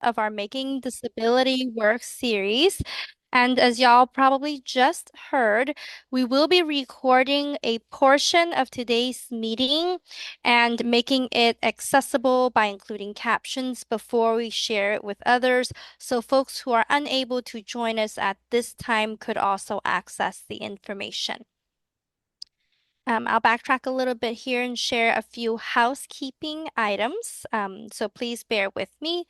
of our Making Disability Work series. And as y'all probably just heard, we will be recording a portion of today's meeting and making it accessible by including captions before we share it with others. So folks who are unable to join us at this time could also access the information. I'll backtrack a little bit here and share a few housekeeping items. So please bear with me.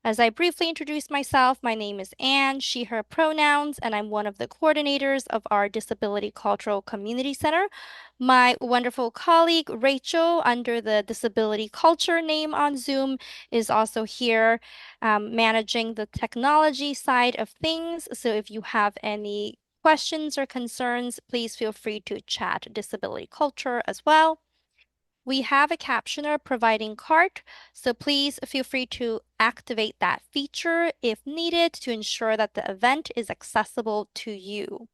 As I briefly introduce myself, my name is Anne, she, her pronouns, and I'm one of the coordinators of our Disability Cultural Community Center. My wonderful colleague, Rachel, under the Disability Culture name on Zoom, is also here managing the technology side of things. So if you have any questions or concerns, please feel free to chat disability culture as well. We have a captioner providing CART, so please feel free to activate that feature if needed to ensure that the event is accessible to you.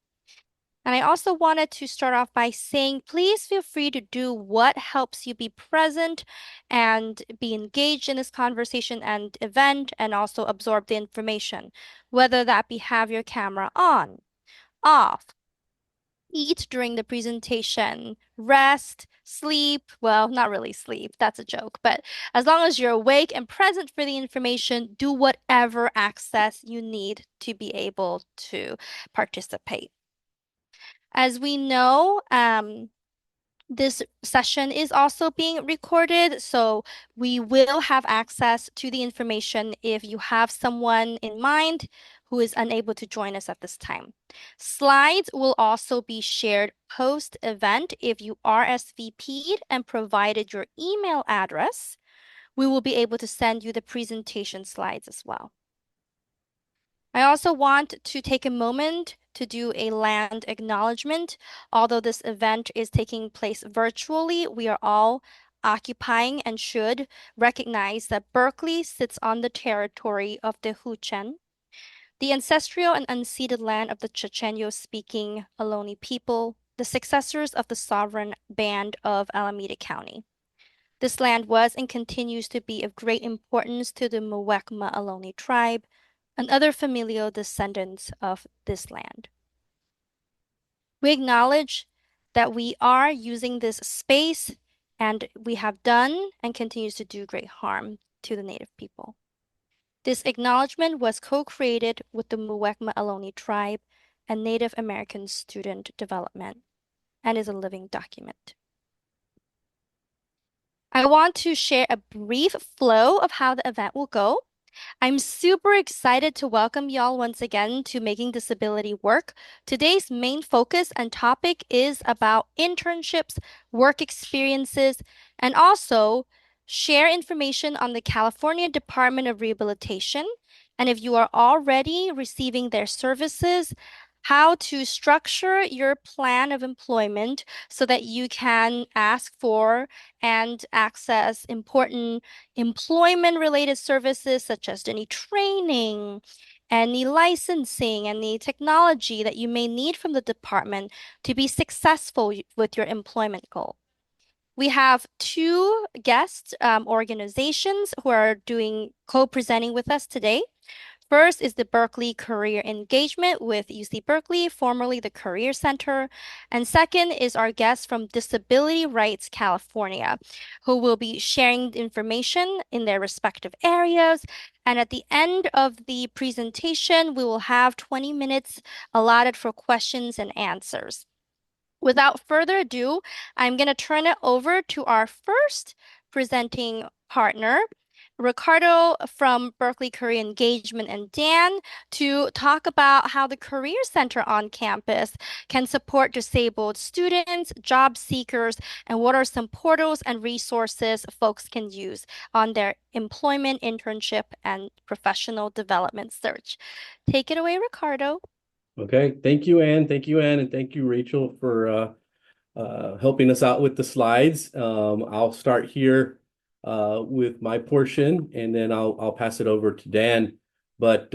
And I also wanted to start off by saying, please feel free to do what helps you be present and be engaged in this conversation and event and also absorb the information, whether that be have your camera on, off, eat during the presentation, rest, sleep. Well, not really sleep, that's a joke, but as long as you're awake and present for the information, do whatever access you need to be able to participate. As we know, this session is also being recorded, so we will have access to the information if you have someone in mind who is unable to join us at this time. Slides will also be shared post-event if you RSVP'd and provided your email address. We will be able to send you the presentation slides as well. I also want to take a moment to do a land acknowledgement. Although this event is taking place virtually, we are all occupying and should recognize that Berkeley sits on the territory of the Huchen, the ancestral and unceded land of the Chochenyo-speaking Ohlone people, the successors of the sovereign band of Alameda County. This land was and continues to be of great importance to the Muwekma Ohlone tribe and other familial descendants of this land. We acknowledge that we are using this space and we have done and continues to do great harm to the Native people. This acknowledgement was co-created with the Muwekma Ohlone tribe and Native American Student Development and is a living document. I want to share a brief flow of how the event will go. I'm super excited to welcome y'all once again to Making Disability Work. Today's main focus and topic is about internships, work experiences, and also share information on the California Department of Rehabilitation. And if you are already receiving their services, how to structure your plan of employment so that you can ask for and access important employment related services such as any training, any licensing, any technology that you may need from the department to be successful with your employment goal. We have two guest organizations who are doing co-presenting with us today. First is the Berkeley Career Engagement with UC Berkeley, formerly the Career Center. And second is our guest from Disability Rights California, who will be sharing information in their respective areas. And at the end of the presentation, we will have 20 minutes allotted for questions and answers. Without further ado, I'm going to turn it over to our first presenting partner, Ricardo from Berkeley Career Engagement, and Dan to talk about how the Career Center on campus can support disabled students, job seekers, and what are some portals and resources folks can use on their employment, internship, and professional development search. Take it away, Ricardo. Okay, thank you, Anne. Thank you, Anne, and thank you, Rachel, for helping us out with the slides. I'll start here with my portion, and then I'll pass it over to Dan. But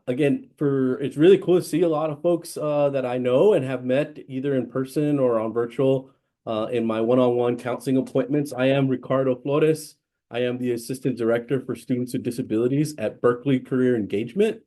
again, it's really cool to see a lot of folks that I know and have met either in person or on virtual in my one-on-one counseling appointments. I am Ricardo Flores. I am the Assistant Director for Students with Disabilities at Berkeley Career Engagement.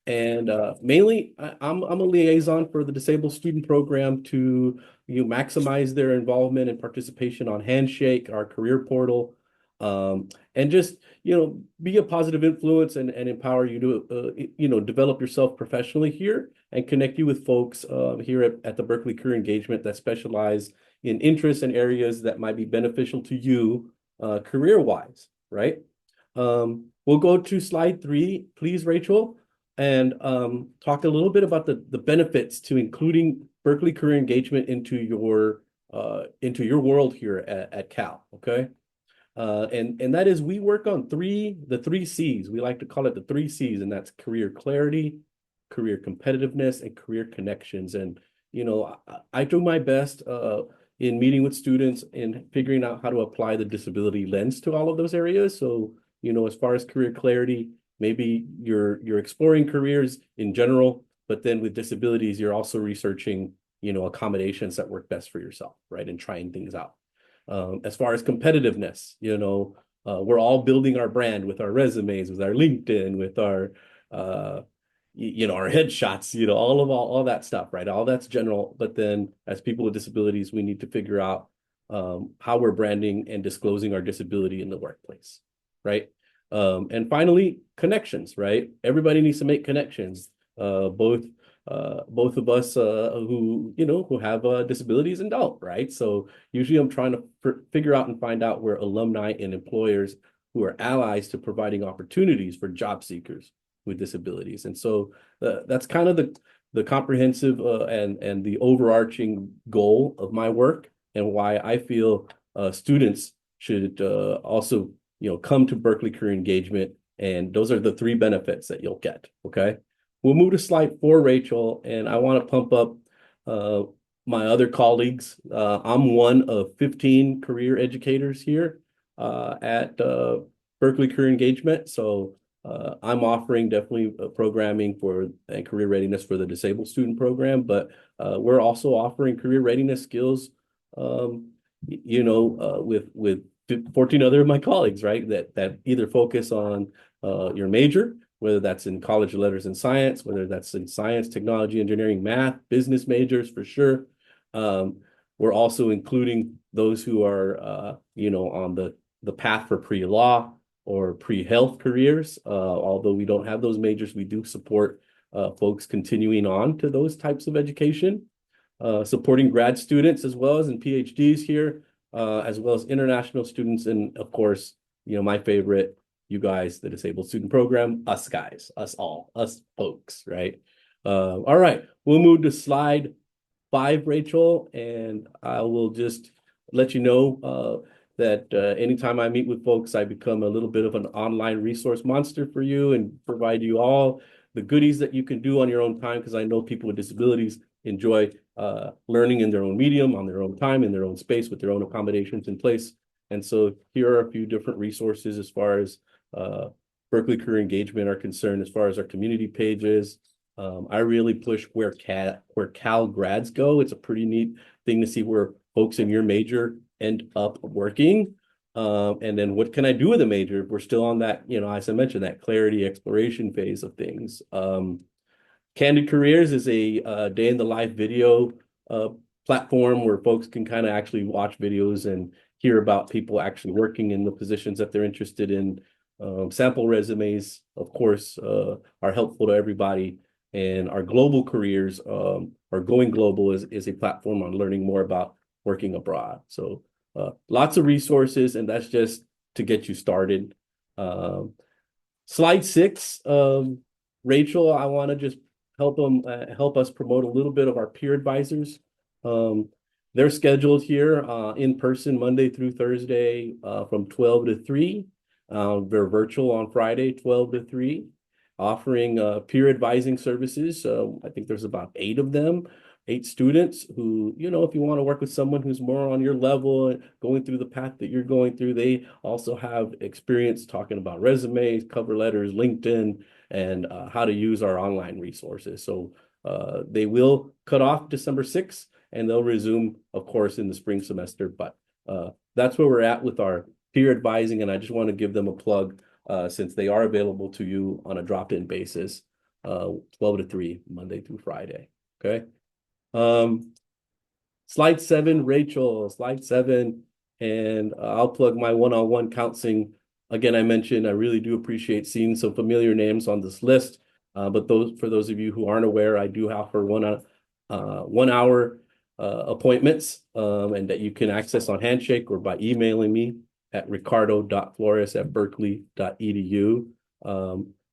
And mainly, I'm a liaison for the disabled student program to maximize their involvement and participation on Handshake, our career portal, and just be a positive influence and empower you to develop yourself professionally here and connect you with folks here at the Berkeley Career Engagement that specialize in interests and areas that might be beneficial to you career-wise, right? We'll go to slide 3, please, Rachel, and talk a little bit about the benefits to including Berkeley Career Engagement into your world here at Cal. Okay. And that is we work on the three C's. We like to call it the 3 C's, and that's career clarity, career competitiveness, and career connections. And I do my best in meeting with students and figuring out how to apply the disability lens to all of those areas. So as far as career clarity, maybe you're exploring careers in general, but then with disabilities, you're also researching accommodations that work best for yourself, right? And trying things out. As far as competitiveness, we're all building our brand with our resumes, with our LinkedIn, with our our headshots, all that stuff, right? All that's general. But then as people with disabilities, we need to figure out how we're branding and disclosing our disability in the workplace, right? And finally, connections, right? Everybody needs to make connections. Both of us who have disabilities and don't, right? So usually I'm trying to figure out and find out where alumni and employers who are allies to providing opportunities for job seekers with disabilities. And so that's kind of the comprehensive and the overarching goal of my work, and why I feel students should also come to Berkeley Career Engagement. And those are the 3 benefits that you'll get. Okay. We'll move to slide 4, Rachel, and I want to pump up my other colleagues. I'm one of 15 career educators here at Berkeley Career Engagement. So I'm offering definitely programming and career readiness for the disabled student program, but we're also offering career readiness skills, with 14 other of my colleagues, right? That either focus on your major, whether that's in college of letters and science, whether that's in science, technology, engineering, math, business majors for sure. We're also including those who are, on the path for pre-law or pre-health careers. Although we don't have those majors, we do support folks continuing on to those types of education, supporting grad students as well as in PhDs here, as well as international students. And of course, my favorite, you guys, the disabled student program, us guys, us all, us folks, right? All right, we'll move to slide 5, Rachel, and I will just let you know that anytime I meet with folks, I become a little bit of an online resource monster for you and provide you all the goodies that you can do on your own time, because I know people with disabilities enjoy learning in their own medium, on their own time, in their own space, with their own accommodations in place. And so here are a few different resources as far as Berkeley Career Engagement are concerned, as far as our community pages. I really push where Cal grads go. It's a pretty neat thing to see where folks in your major end up working. And then what can I do with a major if we're still on that, as I mentioned, that clarity exploration phase of things. Candid Careers is a day in the life video platform where folks can kind of actually watch videos and hear about people actually working in the positions that they're interested in. Sample resumes, of course, are helpful to everybody. And our global careers, or Going Global, is a platform on learning more about working abroad. So lots of resources, and that's just to get you started. Slide 6, Rachel, I want to just help us promote a little bit of our peer advisors. They're scheduled here in person Monday through Thursday from 12 to 3. They're virtual on Friday, 12 to 3, offering peer advising services. I think there's about 8 of them, 8 students who, if you want to work with someone who's more on your level and going through the path that you're going through, they also have experience talking about resumes, cover letters, LinkedIn, and how to use our online resources. So they will cut off December 6th, and they'll resume, of course, in the spring semester. But that's where we're at with our peer advising, and I just want to give them a plug since they are available to you on a drop-in basis, 12 to 3, Monday through Friday. Okay. Um, Slide 7, Rachel, slide 7, and I'll plug my one-on-one counseling. Again, I mentioned I really do appreciate seeing some familiar names on this list. But for those of you who aren't aware, I do offer 1 hour appointments, and that you can access on Handshake or by emailing me at ricardo.flores@berkeley.edu,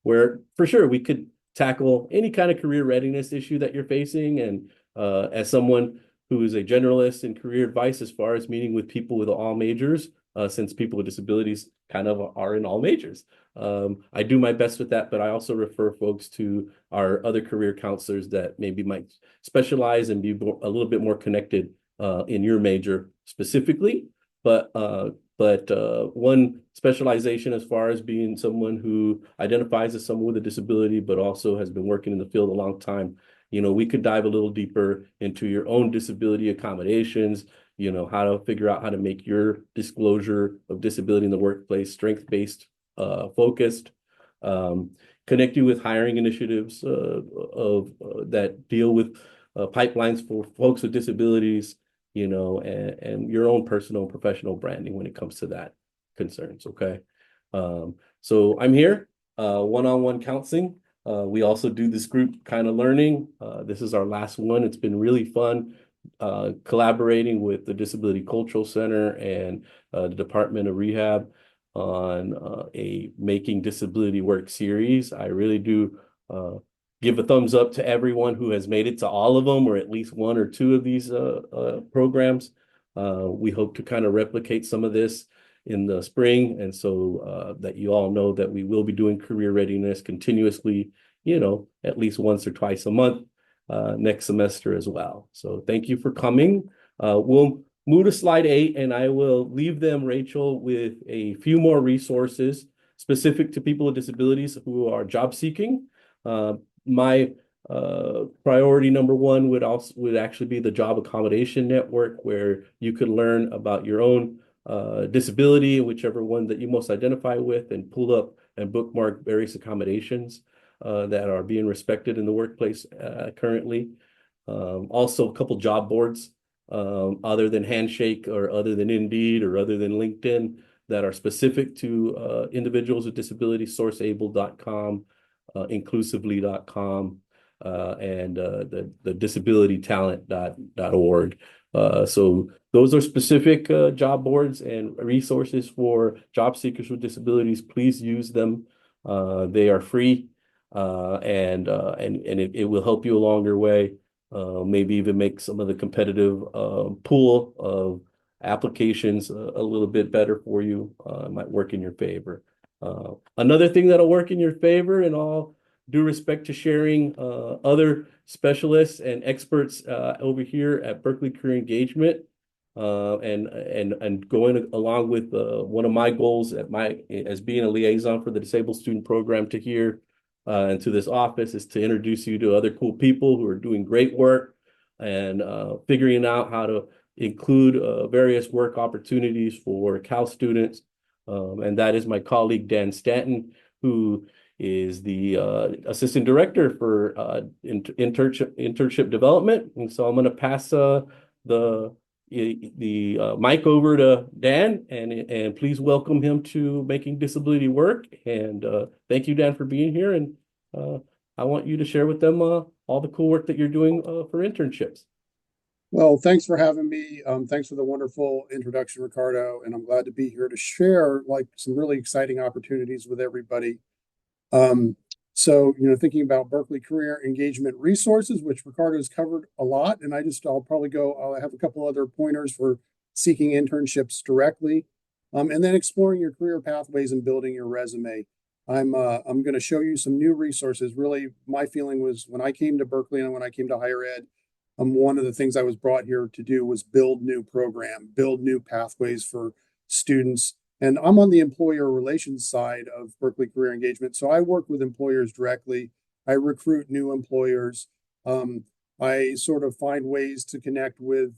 where for sure we could tackle any kind of career readiness issue that you're facing. And as someone who is a generalist in career advice as far as meeting with people with all majors, since people with disabilities kind of are in all majors. I do my best with that, but I also refer folks to our other career counselors that maybe might specialize and be a little bit more connected in your major specifically. But one specialization as far as being someone who identifies as someone with a disability, but also has been working in the field a long time. We could dive a little deeper into your own disability accommodations, how to figure out how to make your disclosure of disability in the workplace strength-based, focused, connect you with hiring initiatives that deal with pipelines for folks with disabilities, and your own personal and professional branding when it comes to that concerns. Okay. So I'm here, one-on-one counseling. We also do this group kind of learning. This is our last one. It's been really fun collaborating with the Disability Cultural Center and the Department of Rehab on a Making Disability Work series. I really do give a thumbs up to everyone who has made it to all of them, or at least one or two of these programs. We hope to kind of replicate some of this in the spring, and so that you all know that we will be doing career readiness continuously, at least once or twice a month next semester as well. So thank you for coming. We'll move to slide 8, and I will leave them, Rachel, with a few more resources specific to people with disabilities who are job seeking. My priority number one would actually be the Job Accommodation Network, where you could learn about your own disability, whichever one that you most identify with, and pull up and bookmark various accommodations that are being respected in the workplace currently. Also, a couple job boards other than Handshake or other than Indeed or other than LinkedIn that are specific to individuals with disabilities: sourceable.com, inclusively.com, and the disabilitytalent.org. So those are specific job boards and resources for job seekers with disabilities. Please use them. They are free, and it will help you along your way. Maybe even make some of the competitive pool of applications a little bit better for you. Might work in your favor. Another thing that'll work in your favor, in all due respect to sharing other specialists and experts over here at Berkeley Career Engagement, and going along with one of my goals as being a liaison for the Disabled Student Program to here and to this office, is to introduce you to other cool people who are doing great work and figuring out how to include various work opportunities for Cal students. And that is my colleague, Dan Stanton, who is the assistant director for internship development. And so I'm going to pass the mic over to Dan, and please welcome him to Making Disability Work. And thank you, Dan, for being here. And I want you to share with them all the cool work that you're doing for internships. Well, thanks for having me. Thanks for the wonderful introduction, Ricardo. And I'm glad to be here to share some really exciting opportunities with everybody. So, thinking about Berkeley Career Engagement Resources, which Ricardo's covered a lot, and I'll have a couple other pointers for seeking internships directly, and then exploring your career pathways and building your resume. I'm going to show you some new resources. Really, my feeling was when I came to Berkeley and when I came to higher ed, one of the things I was brought here to do was build new pathways for students. And I'm on the employer relations side of Berkeley Career Engagement. So I work with employers directly. I recruit new employers. I sort of find ways to connect with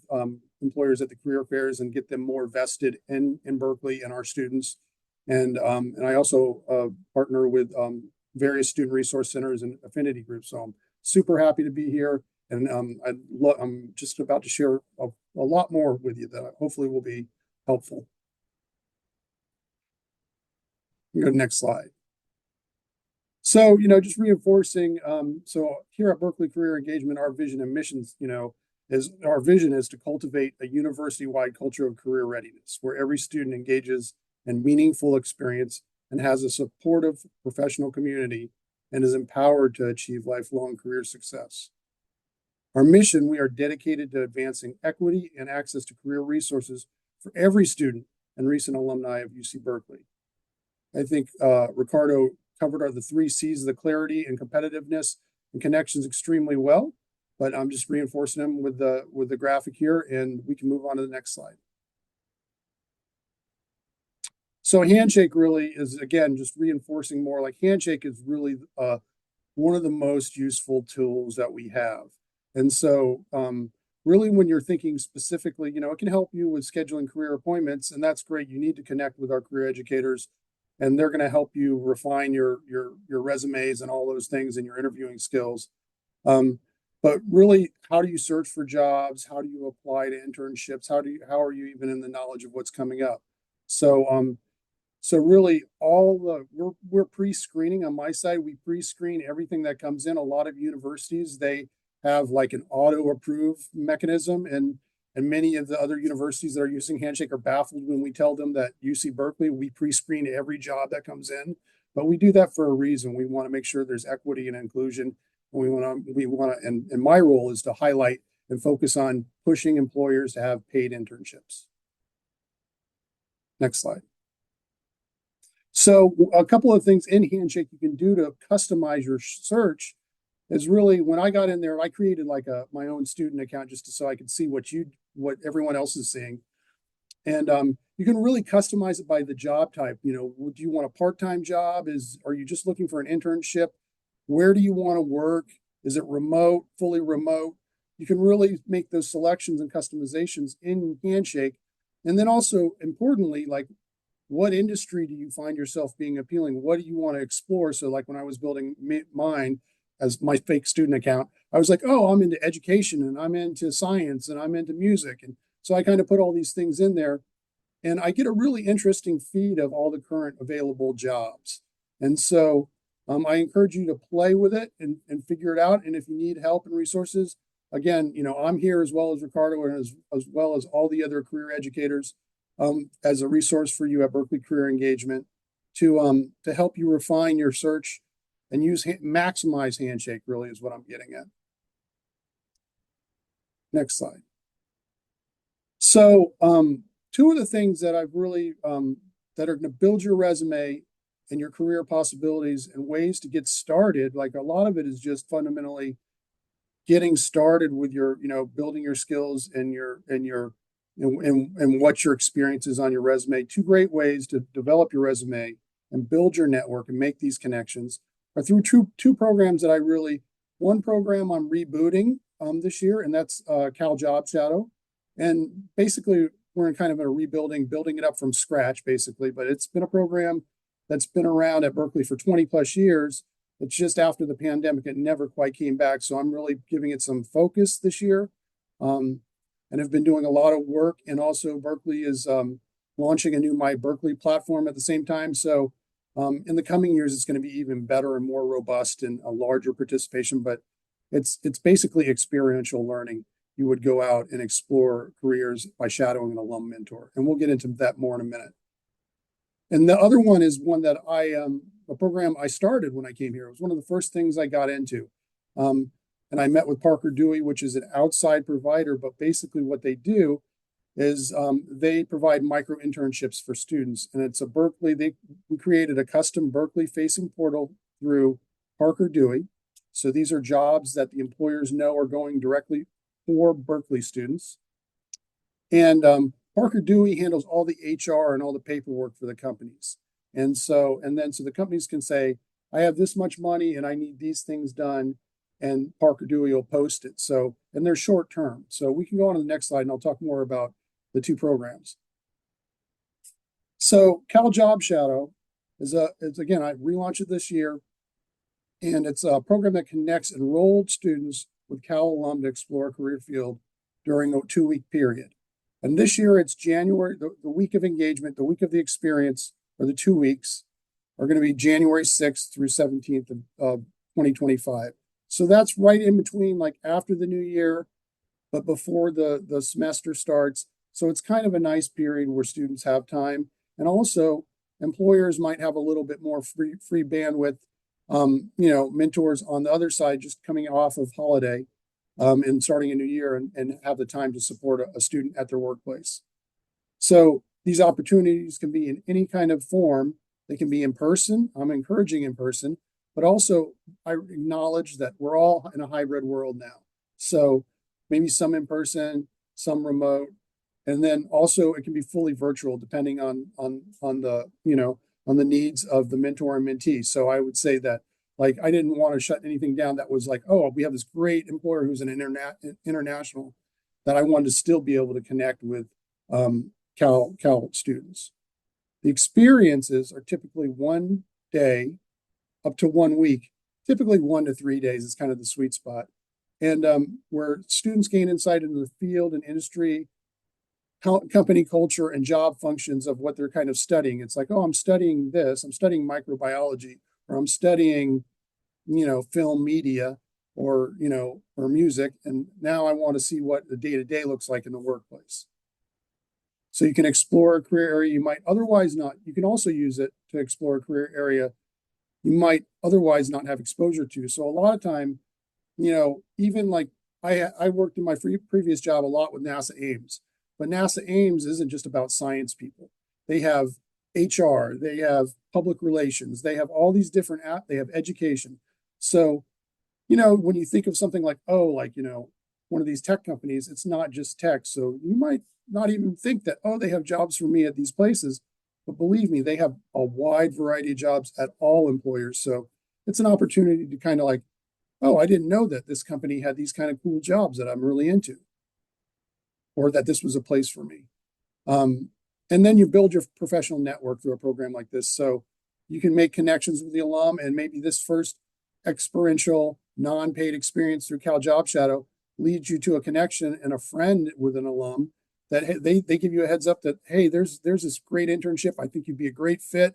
employers at the career fairs and get them more vested in Berkeley and our students. And I also partner with various student resource centers and affinity groups. So I'm super happy to be here. And I'm just about to share a lot more with you that hopefully will be helpful. Go to the next slide. So, just reinforcing, so here at Berkeley Career Engagement, our vision and missions, our vision is to cultivate a university-wide culture of career readiness, where every student engages in meaningful experience and has a supportive professional community and is empowered to achieve lifelong career success. Our mission, we are dedicated to advancing equity and access to career resources for every student and recent alumni of UC Berkeley. I think Ricardo covered the 3 C's of the clarity and competitiveness and connections extremely well, but I'm just reinforcing them with the graphic here, and we can move on to the next slide. So Handshake really is, again, just reinforcing more, like Handshake is really one of the most useful tools that we have. And so really when you're thinking specifically, it can help you with scheduling career appointments, and that's great. You need to connect with our career educators, and they're going to help you refine your resumes and all those things and your interviewing skills. But really, how do you search for jobs? How do you apply to internships? How are you even in the knowledge of what's coming up? So really, we're pre-screening on my side. We pre-screen everything that comes in. A lot of universities, they have like an auto-approve mechanism, and many of the other universities that are using Handshake are baffled when we tell them that UC Berkeley, we pre-screen every job that comes in. But we do that for a reason. We want to make sure there's equity and inclusion. And my role is to highlight and focus on pushing employers to have paid internships. Next slide. So a couple of things in Handshake you can do to customize your search is really, when I got in there, I created like my own student account just so I could see what everyone else is seeing. And you can really customize it by the job type. Do you want a part-time job? Are you just looking for an internship? Where do you want to work? Is it remote, fully remote? You can really make those selections and customizations in Handshake. And then also, importantly, like, what industry do you find yourself being appealing? What do you want to explore? So like when I was building mine as my fake student account, I was like, oh, I'm into education and I'm into science and I'm into music. And so I kind of put all these things in there, and I get a really interesting feed of all the current available jobs. And so I encourage you to play with it and figure it out. And if you need help and resources, again, I'm here as well as Ricardo and as well as all the other career educators as a resource for you at Berkeley Career Engagement to help you refine your search and maximize Handshake, really is what I'm getting at. Next slide. So 2 of the things that I've really that are going to build your resume and your career possibilities and ways to get started, like a lot of it is just fundamentally getting started with your, building your skills and what your experience is on your resume. 2 great ways to develop your resume and build your network and make these connections are through two programs that one program I'm rebooting this year, and that's Cal Job Shadow. And basically, we're building it up from scratch, basically. But it's been a program that's been around at Berkeley for 20 plus years. It's just after the pandemic, it never quite came back. So I'm really giving it some focus this year. And have been doing a lot of work. And also Berkeley is launching a new My Berkeley platform at the same time. So in the coming years, it's going to be even better and more robust and a larger participation. But it's basically experiential learning. You would go out and explore careers by shadowing an alum mentor. And we'll get into that more in a minute. And the other one is one that a program I started when I came here. It was one of the first things I got into. And I met with Parker Dewey, which is an outside provider, but basically what they do is they provide micro internships for students. And it's we created a custom Berkeley facing portal through Parker Dewey. So these are jobs that the employers know are going directly for Berkeley students. And Parker Dewey handles all the HR and all the paperwork for the companies. And so the companies can say, I have this much money and I need these things done. and Parker Dewey will post it. So, and they're short term. So we can go on to the next slide and I'll talk more about the two programs. So Cal Job Shadow is again, I relaunched it this year, and it's a program that connects enrolled students with Cal alum to explore a career field during a 2-week period. And this year it's January, the week of engagement, the week of the experience, or the 2 weeks are going to be January 6th through 17th of 2025. So that's right in between, like after the new year, but before the semester starts. So it's kind of a nice period where students have time. And also employers might have a little bit more free bandwidth. Mentors on the other side just coming off of holiday and starting a new year and have the time to support a student at their workplace. So these opportunities can be in any kind of form. They can be in person. I'm encouraging in person, but also I acknowledge that we're all in a hybrid world now. So maybe some in person, some remote, and then also it can be fully virtual depending on the on the needs of the mentor and mentee. So I would say that, like, I didn't want to shut anything down that was like, oh, we have this great employer who's an international, that I wanted to still be able to connect with Cal students. The experiences are typically 1 day up to 1 week, typically 1 to 3 days is kind of the sweet spot. And where students gain insight into the field and industry, company culture, and job functions of what they're kind of studying. It's like, oh, I'm studying this, I'm studying microbiology, or I'm studying, film media, or, or music. And now I want to see what the day-to-day looks like in the workplace. So you can explore a career area you might otherwise not. You can also use it to explore a career area you might otherwise not have exposure to. So a lot of time, even like I worked in my previous job a lot with NASA Ames, but NASA Ames isn't just about science people. They have HR, they have public relations, they have all these different they have education. So, when you think of something like, oh, like, one of these tech companies, it's not just tech. So you might not even think that, oh, they have jobs for me at these places. But believe me, they have a wide variety of jobs at all employers. So it's an opportunity to kind of like, oh, I didn't know that this company had these kind of cool jobs that I'm really into, or that this was a place for me. And then you build your professional network through a program like this. So you can make connections with the alum, and maybe this first experiential, non-paid experience through Cal Job Shadow leads you to a connection and a friend with an alum that they give you a heads up that, hey, there's this great internship. I think you'd be a great fit.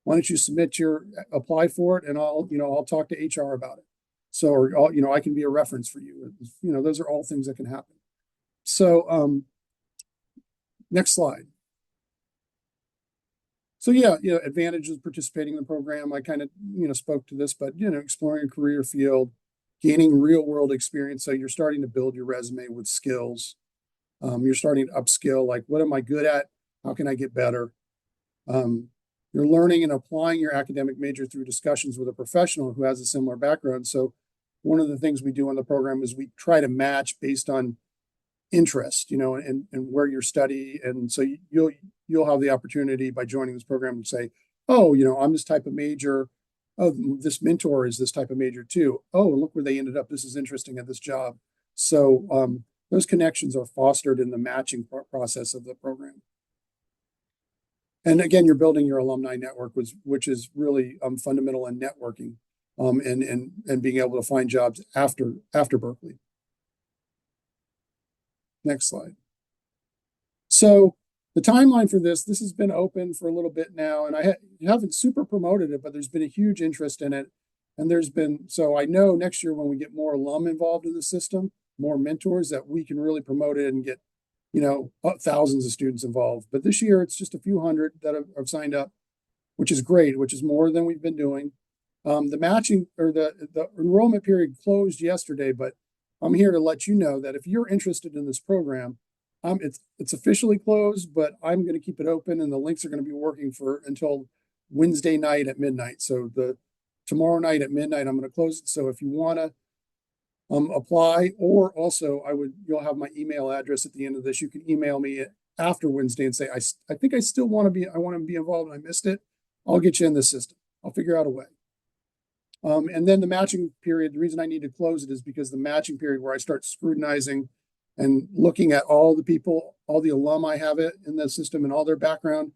Why don't you apply for it, and I'll talk to HR about it. So, or I can be a reference for you. Those are all things that can happen. So, next slide. So yeah, advantages of participating in the program. I kind of, spoke to this, but, exploring a career field, gaining real world experience. So you're starting to build your resume with skills. You're starting to upskill, like, what am I good at? How can I get better? You're learning and applying your academic major through discussions with a professional who has a similar background. So one of the things we do on the program is we try to match based on interest, and where you're study. And so you'll have the opportunity by joining this program to say, oh, I'm this type of major. Oh, this mentor is this type of major too. Oh, and look where they ended up. This is interesting at this job. So those connections are fostered in the matching process of the program. And again, you're building your alumni network, which is really fundamental in networking, and being able to find jobs after Berkeley. Next slide. So the timeline for this has been open for a little bit now, and I haven't super promoted it, but there's been a huge interest in it. And so I know next year when we get more alum involved in the system, more mentors, that we can really promote it and get, thousands of students involved. But this year it's just a few hundred that have signed up, which is great, which is more than we've been doing. The matching or the enrollment period closed yesterday, but I'm here to let you know that if you're interested in this program, it's officially closed, but I'm going to keep it open, and the links are going to be working until Wednesday night at midnight. So tomorrow night at midnight, I'm going to close it. So if you want to apply, or also you'll have my email address at the end of this. You can email me after Wednesday and say, I think I still want to be involved and I missed it. I'll get you in the system. I'll figure out a way. And then the matching period, the reason I need to close it is because the matching period where I start scrutinizing and looking at all the people, all the alum I have it in the system and all their background,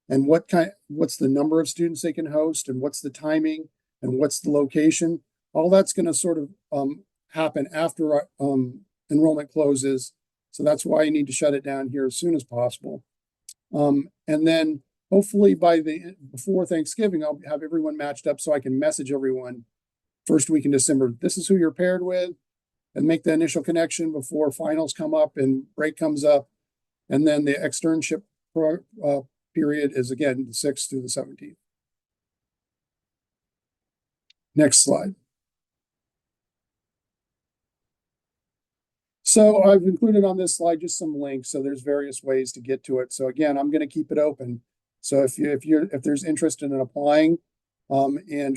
and what's the number of students they can host, and what's the timing, and what's the location. All that's going to sort of happen after enrollment closes. So that's why you need to shut it down here as soon as possible. And then hopefully before Thanksgiving, I'll have everyone matched up so I can message everyone first week in December. This is who you're paired with, and make the initial connection before finals come up and break comes up. And then the externship period is again the 6th through the 17th. Next slide. So I've included on this slide just some links. So there's various ways to get to it. So again, I'm going to keep it open. So if there's interest in applying and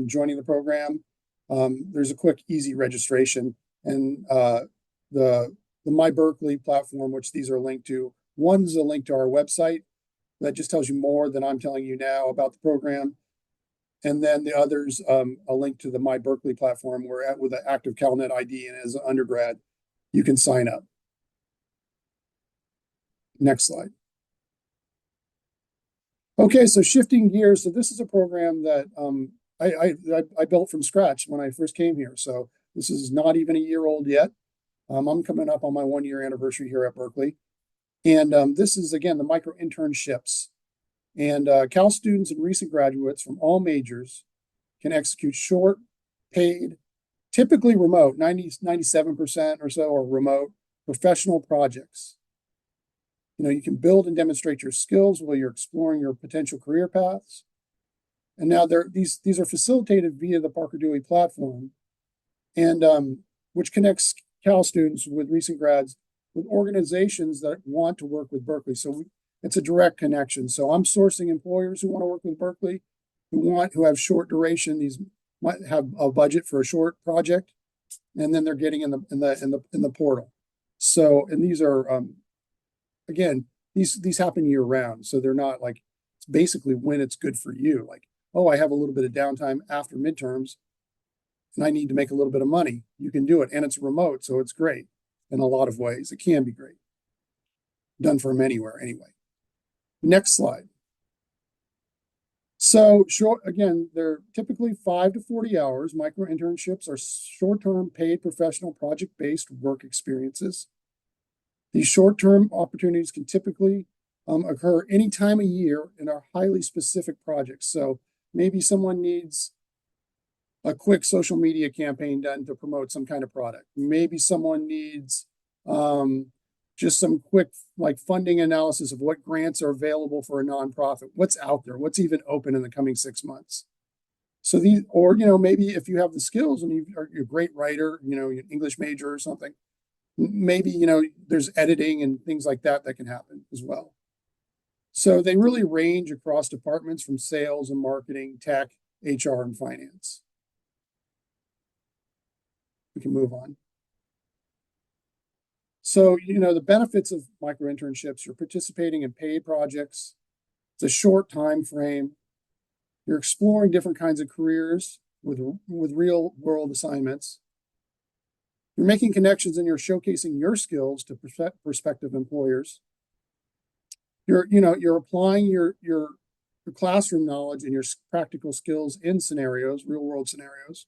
joining the program, there's a quick, easy registration. And the My Berkeley platform, which these are linked to, one's a link to our website that just tells you more than I'm telling you now about the program. And then the other's a link to the My Berkeley platform where with an active CalNet ID and as an undergrad, you can sign up. Next slide. Okay, so shifting gears. So this is a program that I built from scratch when I first came here. So this is not even a year old yet. I'm coming up on my 1-year anniversary here at Berkeley. And this is, again, the micro internships. And Cal students and recent graduates from all majors can execute short, paid, typically remote, 97% or so are remote, professional projects. You can build and demonstrate your skills while you're exploring your potential career paths. And now these are facilitated via the Parker Dewey platform, and which connects Cal students with recent grads with organizations that want to work with Berkeley. So it's a direct connection. So I'm sourcing employers who want to work with Berkeley, who have short duration. These might have a budget for a short project, and then they're getting in the portal. So, and these are again, these happen year round. So they're not like, it's basically when it's good for you. Like, oh, I have a little bit of downtime after midterms and I need to make a little bit of money. You can do it. And it's remote, so it's great in a lot of ways. It can be great. Done from anywhere anyway. Next slide. So again, they're typically 5 to 40 hours. Micro internships are short-term paid professional project-based work experiences. These short-term opportunities can typically occur any time of year and are highly specific projects. So maybe someone needs a quick social media campaign done to promote some kind of product. Maybe someone needs just some quick funding analysis of what grants are available for a nonprofit, what's out there, what's even open in the coming 6 months. So these, or maybe if you have the skills and you're a great writer, you're an English major or something, maybe there's editing and things like that can happen as well. So they really range across departments from sales and marketing, tech, HR, and finance. We can move on. So, the benefits of micro internships, you're participating in paid projects. It's a short time frame. You're exploring different kinds of careers with real world assignments. You're making connections and you're showcasing your skills to prospective employers. You're applying your classroom knowledge and your practical skills in scenarios, real world scenarios.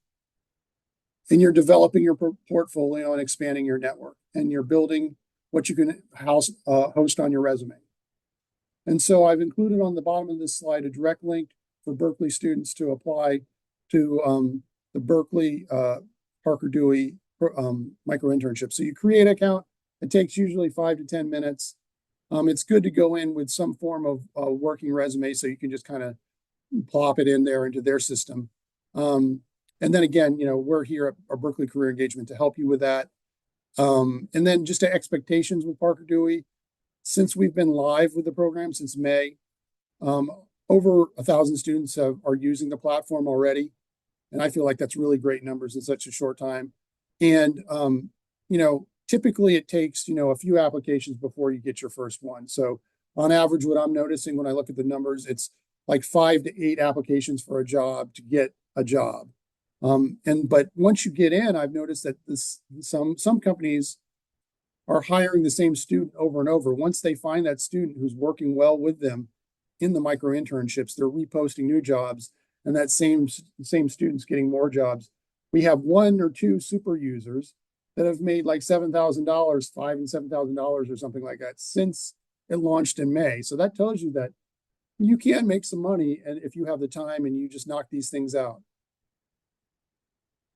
And you're developing your portfolio and expanding your network, and you're building what you can host on your resume. And so I've included on the bottom of this slide a direct link for Berkeley students to apply to the Berkeley Parker Dewey micro internship. So you create an account. It takes usually 5 to 10 minutes. It's good to go in with some form of working resume so you can just kind of plop it in there into their system. And then again, we're here at our Berkeley Career Engagement to help you with that. And then just the expectations with Parker Dewey. Since we've been live with the program since May, over 1,000 students are using the platform already. And I feel like that's really great numbers in such a short time. And, typically it takes, a few applications before you get your first one. So on average, what I'm noticing when I look at the numbers, it's like 5 to 8 applications for a job to get a job. But once you get in, I've noticed that some companies are hiring the same student over and over. Once they find that student who's working well with them in the micro internships, they're reposting new jobs, and that same student's getting more jobs. We have one or two super users that have made like $7,000, $5,000 and $7,000 or something like that since it launched in May. So that tells you that you can make some money, and if you have the time and you just knock these things out.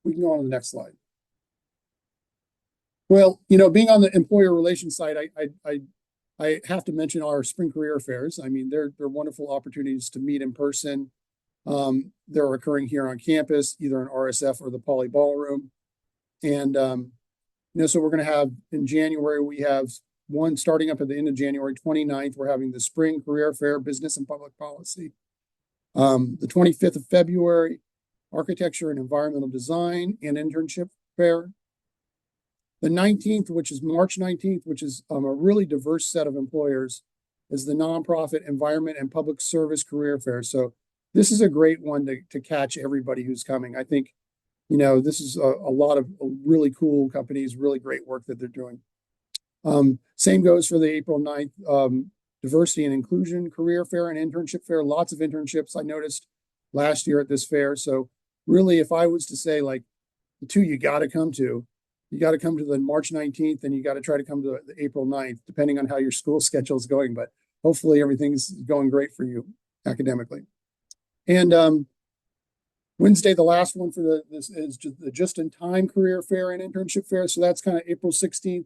We can go on to the next slide. Well, being on the employer relations side, I have to mention our spring career fairs. I mean, they're wonderful opportunities to meet in person. They're occurring here on campus, either in RSF or the Poly Ballroom. And so we're going to have in January, we have one starting up at the end of January 29th. We're having the spring career fair, business and public policy. The 25th of February, architecture and environmental design and internship fair. The 19th, which is March 19th, which is a really diverse set of employers, is the nonprofit environment and public service career fair. So this is a great one to catch everybody who's coming. I think, this is a lot of really cool companies, really great work that they're doing. Same goes for the April 9th diversity and inclusion career fair and internship fair. Lots of internships I noticed last year at this fair. So really, if I was to say like the two you got to come to, you got to come to the March 19th and you got to try to come to the April 9th, depending on how your school schedule is going. But hopefully everything's going great for you academically. And Wednesday, the last one for this is the just-in-time career fair and internship fair. So that's kind of April 16th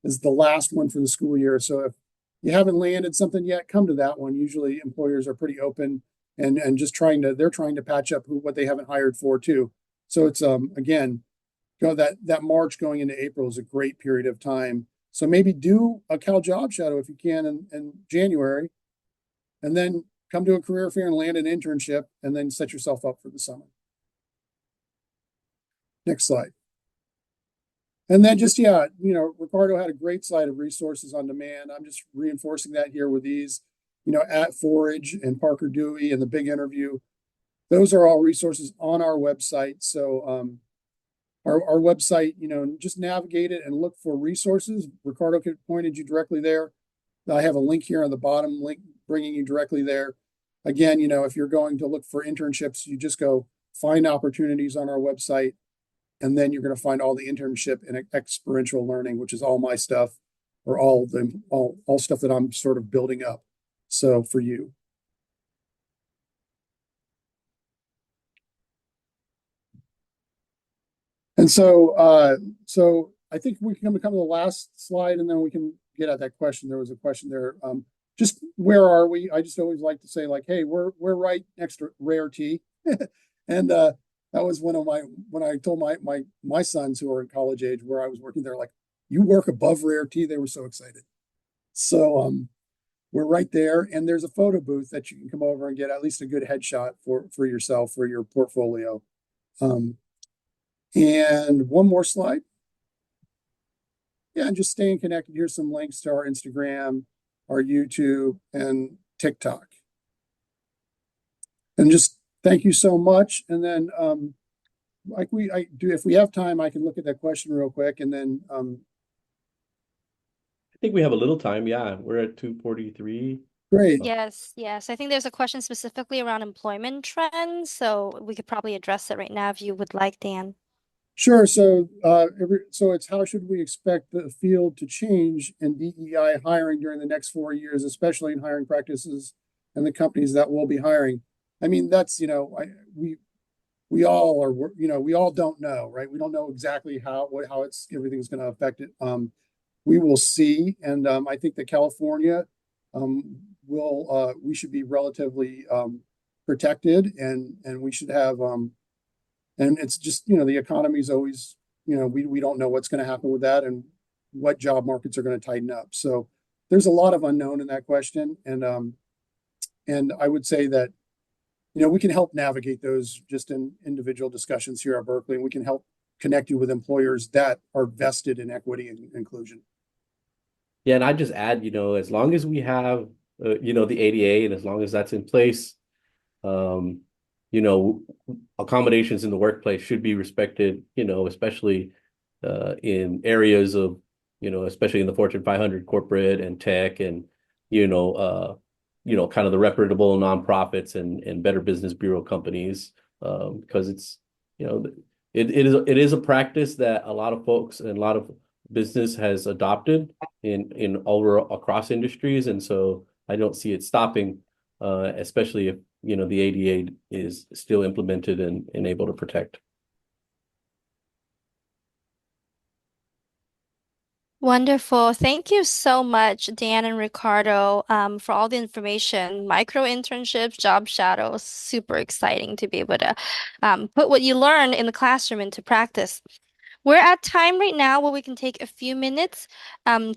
is the last one for the school year. So if you haven't landed something yet, come to that one. Usually employers are pretty open and just they're trying to patch up what they haven't hired for too. So it's again, that March going into April is a great period of time. So maybe do a Cal job shadow if you can in January, and then come to a career fair and land an internship, and then set yourself up for the summer. Next slide. And then just, Ricardo had a great slide of resources on demand. I'm just reinforcing that here with these, at Forage and Parker Dewey and the big interview. Those are all resources on our website. So our website, just navigate it and look for resources. Ricardo pointed you directly there. I have a link here on the bottom, link bringing you directly there. Again, if you're going to look for internships, you just go find opportunities on our website, and then you're going to find all the internship and experiential learning, which is all my stuff, or all stuff that I'm sort of building up. So for you. And so I think we can come to the last slide, and then we can get at that question. There was a question there. Just where are we? I just always like to say, like, hey, we're right next to Rare Tea. And that was when I told my sons who are in college age where I was working, they're like, you work above Rare Tea. They were so excited. So we're right there, and there's a photo booth that you can come over and get at least a good headshot for yourself, for your portfolio. And one more slide. Yeah, and just staying connected. Here's some links to our Instagram, our YouTube, and TikTok. And just thank you so much. And then if we have time, I can look at that question real quick. And then I think we have a little time. Yeah, we're at 2:43. Great. Yes. I think there's a question specifically around employment trends, so we could probably address it right now if you would like, Dan. Sure. So it's how should we expect the field to change in DEI hiring during the next 4 years, especially in hiring practices and the companies that will be hiring. I mean, that's we all are we all don't know, right? We don't know exactly how everything's going to affect it. We will see, and I think that California we should be relatively protected, and we should have and it's just, the economy is always, we don't know what's going to happen with that and what job markets are going to tighten up. So there's a lot of unknown in that question. And I would say that, we can help navigate those just in individual discussions here at Berkeley, and we can help connect you with employers that are vested in equity and inclusion. Yeah, and I just add, as long as we have, the ADA, and as long as that's in place, accommodations in the workplace should be respected, especially in areas of, especially in the Fortune 500 corporate and tech and, kind of the reputable nonprofits and Better Business Bureau companies, because it's, it is a practice that a lot of folks and a lot of business has adopted in over across industries, and so I don't see it stopping, especially if the ADA is still implemented and able to protect. Wonderful. Thank you so much, Dan and Ricardo, for all the information. Micro internships, job shadows, super exciting to be able to put what you learn in the classroom into practice. We're at time right now where we can take a few minutes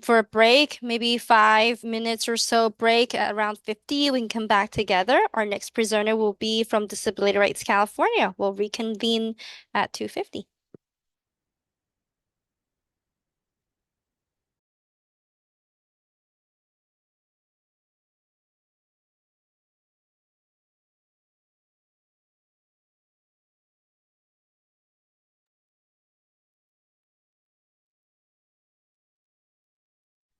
for a break, maybe 5 minutes or so break at around 50. We can come back together. Our next presenter will be from Disability Rights California. We'll reconvene at 2:50.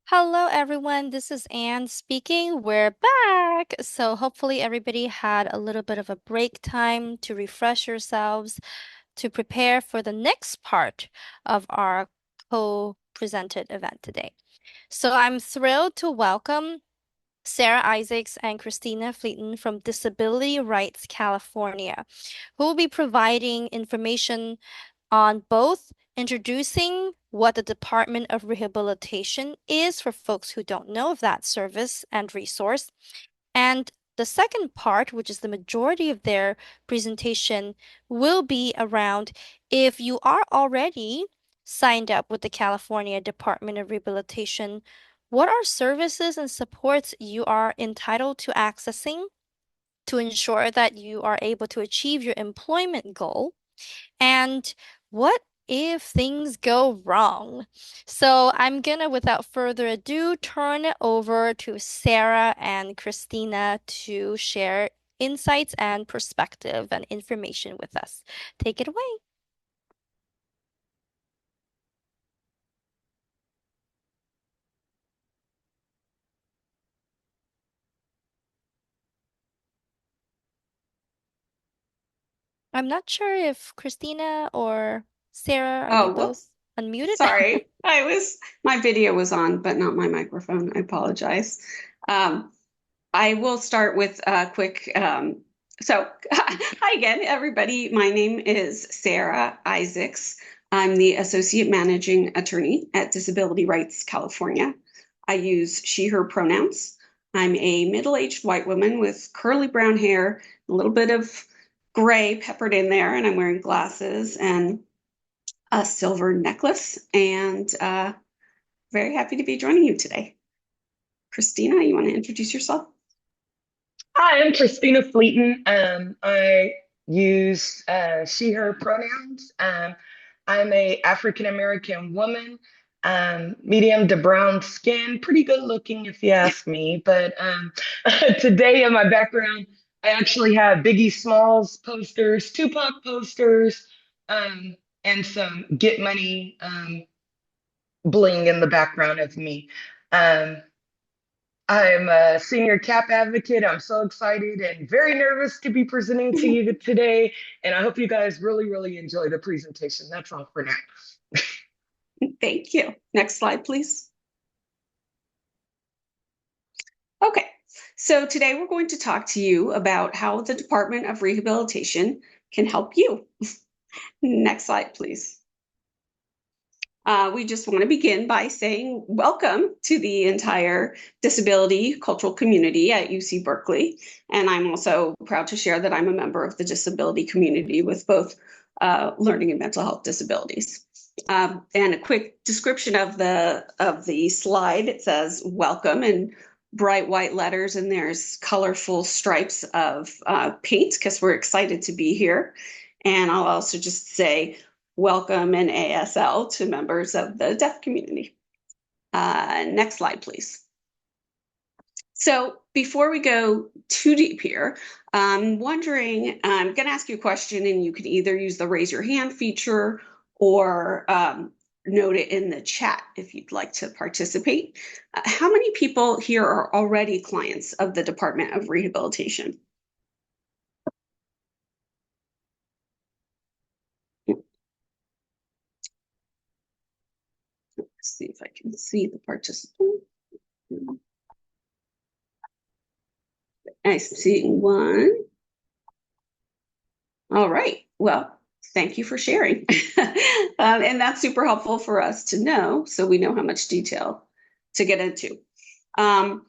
Hello, everyone. This is Anne speaking. We're back. So, hopefully, everybody had a little bit of a break time to refresh yourselves to prepare for the next part of our co-presented event today. So, I'm thrilled to welcome Sarah Isaacs and Christina Fleeton from Disability Rights California, who will be providing information on both introducing what the Department of Rehabilitation is for folks who don't know of that service and resource. And the second part, which is the majority of their presentation, will be around if you are already signed up with the California Department of Rehabilitation, what are services and supports you are entitled to accessing to ensure that you are able to achieve your employment goal? And what if things go wrong? So I'm gonna, without further ado, turn it over to Sarah and Christina to share insights and perspective and information with us. Take it away. I'm not sure if Christina or Sarah, are you Oh, both whoops. unmuted? Sorry. My video was on, but not my microphone. I apologize. Um, I will start with a quick, hi again, everybody. My name is Sarah Isaacs. I'm the Associate Managing Attorney at Disability Rights California. I use she, her pronouns. I'm a middle-aged white woman with curly brown hair, a little bit of gray peppered in there, and I'm wearing glasses and a silver necklace, and very happy to be joining you today. Christina, you want to introduce yourself? Hi, I'm Christina Fleeton. I use she, her pronouns. I'm a African American woman, medium to brown skin, pretty good looking if you ask me. But today in my background, I actually have Biggie Smalls posters, Tupac posters, and some Get Money bling in the background of me. Um, I'm a senior CAP advocate. I'm so excited and very nervous to be presenting to you today. And I hope you guys really, really enjoy the presentation. That's all for now. Thank you. Next slide, please. Okay, so today we're going to talk to you about how the Department of Rehabilitation can help you. Next slide, please. We just want to begin by saying welcome to the entire disability cultural community at UC Berkeley. And I'm also proud to share that I'm a member of the disability community with both learning and mental health disabilities. And a quick description of the slide. It says welcome in bright white letters, and there's colorful stripes of paint because we're excited to be here. And I'll also just say welcome in ASL to members of the deaf community. Next slide, please. So before we go too deep here, I'm wondering, I'm going to ask you a question, and you can either use the raise your hand feature or note it in the chat if you'd like to participate. How many people here are already clients of the Department of Rehabilitation? Let's see if I can see the participant. I see one. All right. Well, thank you for sharing. And that's super helpful for us to know, so we know how much detail to get into. How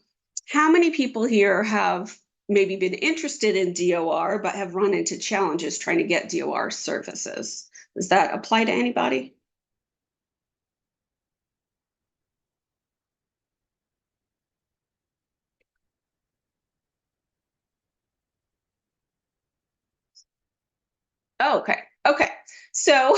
many people here have maybe been interested in DOR but have run into challenges trying to get DOR services? Does that apply to anybody? Oh, okay. Okay. So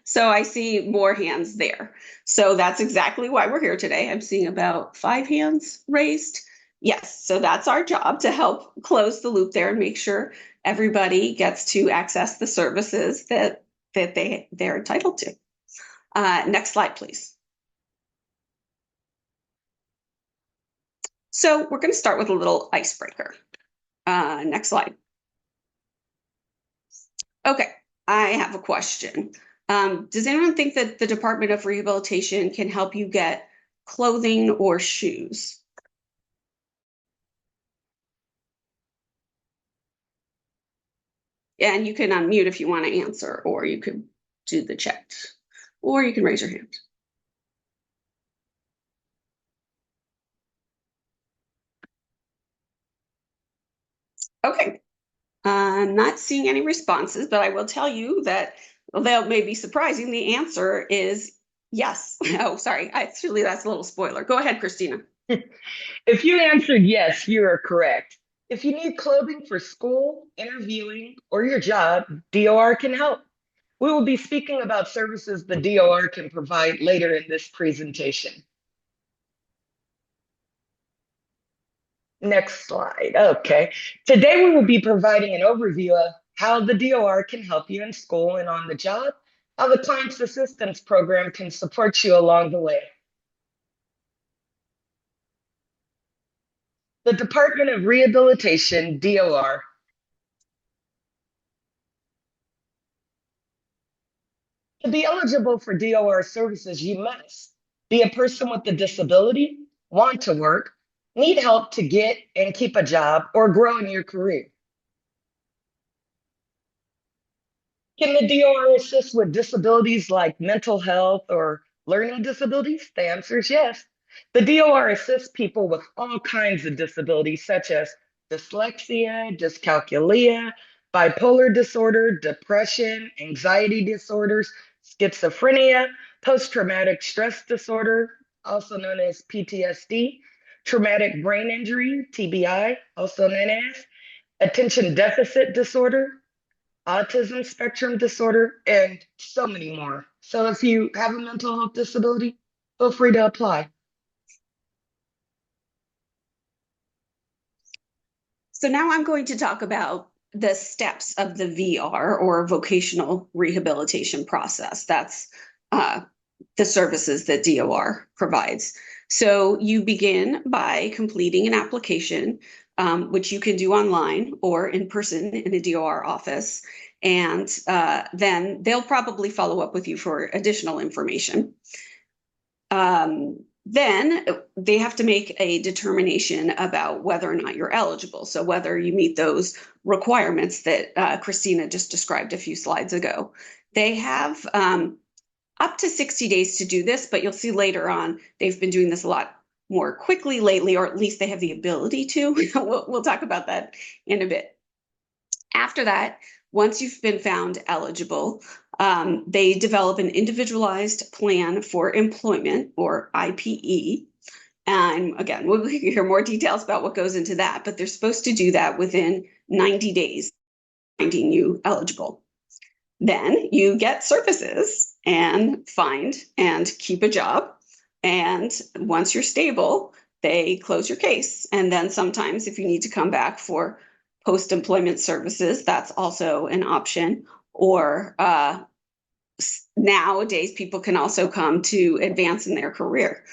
so I see more hands there. So that's exactly why we're here today. I'm seeing about 5 hands raised. Yes, so that's our job to help close the loop there and make sure everybody gets to access the services that they're entitled to. Next slide, please. So we're going to start with a little icebreaker. Next slide. Okay, I have a question. Does anyone think that the Department of Rehabilitation can help you get clothing or shoes? And you can unmute if you want to answer, or you could do the chat, or you can raise your hand. Okay, I'm not seeing any responses, but I will tell you that, although it may be surprising, the answer is yes. Oh, sorry. Actually, that's a little spoiler. Go ahead, Christina. If you answered yes, you are correct. If you need clothing for school, interviewing, or your job, DOR can help. We will be speaking about services the DOR can provide later in this presentation. Next slide. Okay. Today we will be providing an overview of how the DOR can help you in school and on the job, how the Client's Assistance Program can support you along the way. The Department of Rehabilitation, DOR. To be eligible for DOR services, you must be a person with a disability, want to work, need help to get and keep a job, or grow in your career. Can the DOR assist with disabilities like mental health or learning disabilities? The answer is yes. The DOR assists people with all kinds of disabilities, such as dyslexia, dyscalculia, bipolar disorder, depression, anxiety disorders, schizophrenia, post-traumatic stress disorder, also known as PTSD, traumatic brain injury, TBI, also known as attention deficit disorder, autism spectrum disorder, and so many more. So if you have a mental health disability, feel free to apply. So now I'm going to talk about the steps of the VR, or vocational rehabilitation process. That's the services that DOR provides. So you begin by completing an application, which you can do online or in person in a DOR office. And then they'll probably follow up with you for additional information. Then they have to make a determination about whether or not you're eligible. So whether you meet those requirements that Christina just described a few slides ago. They have up to 60 days to do this, but you'll see later on, they've been doing this a lot more quickly lately, or at least they have the ability to. We'll talk about that in a bit. After that, once you've been found eligible, they develop an individualized plan for employment, or IPE. And again, we'll hear more details about what goes into that, but they're supposed to do that within 90 days, finding you eligible. Then you get services and find and keep a job. And once you're stable, they close your case. And then sometimes if you need to come back for post-employment services, that's also an option. Or nowadays, people can also come to advance in their career.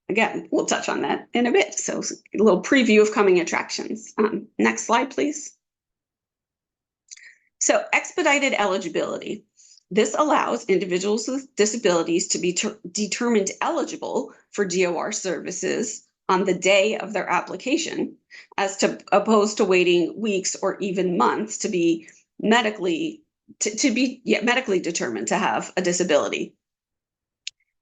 Again, we'll touch on that in a bit. So a little preview of coming attractions. Next slide, please. So expedited eligibility. This allows individuals with disabilities to be determined eligible for DOR services on the day of their application, as opposed to waiting weeks or even months to be medically determined to have a disability.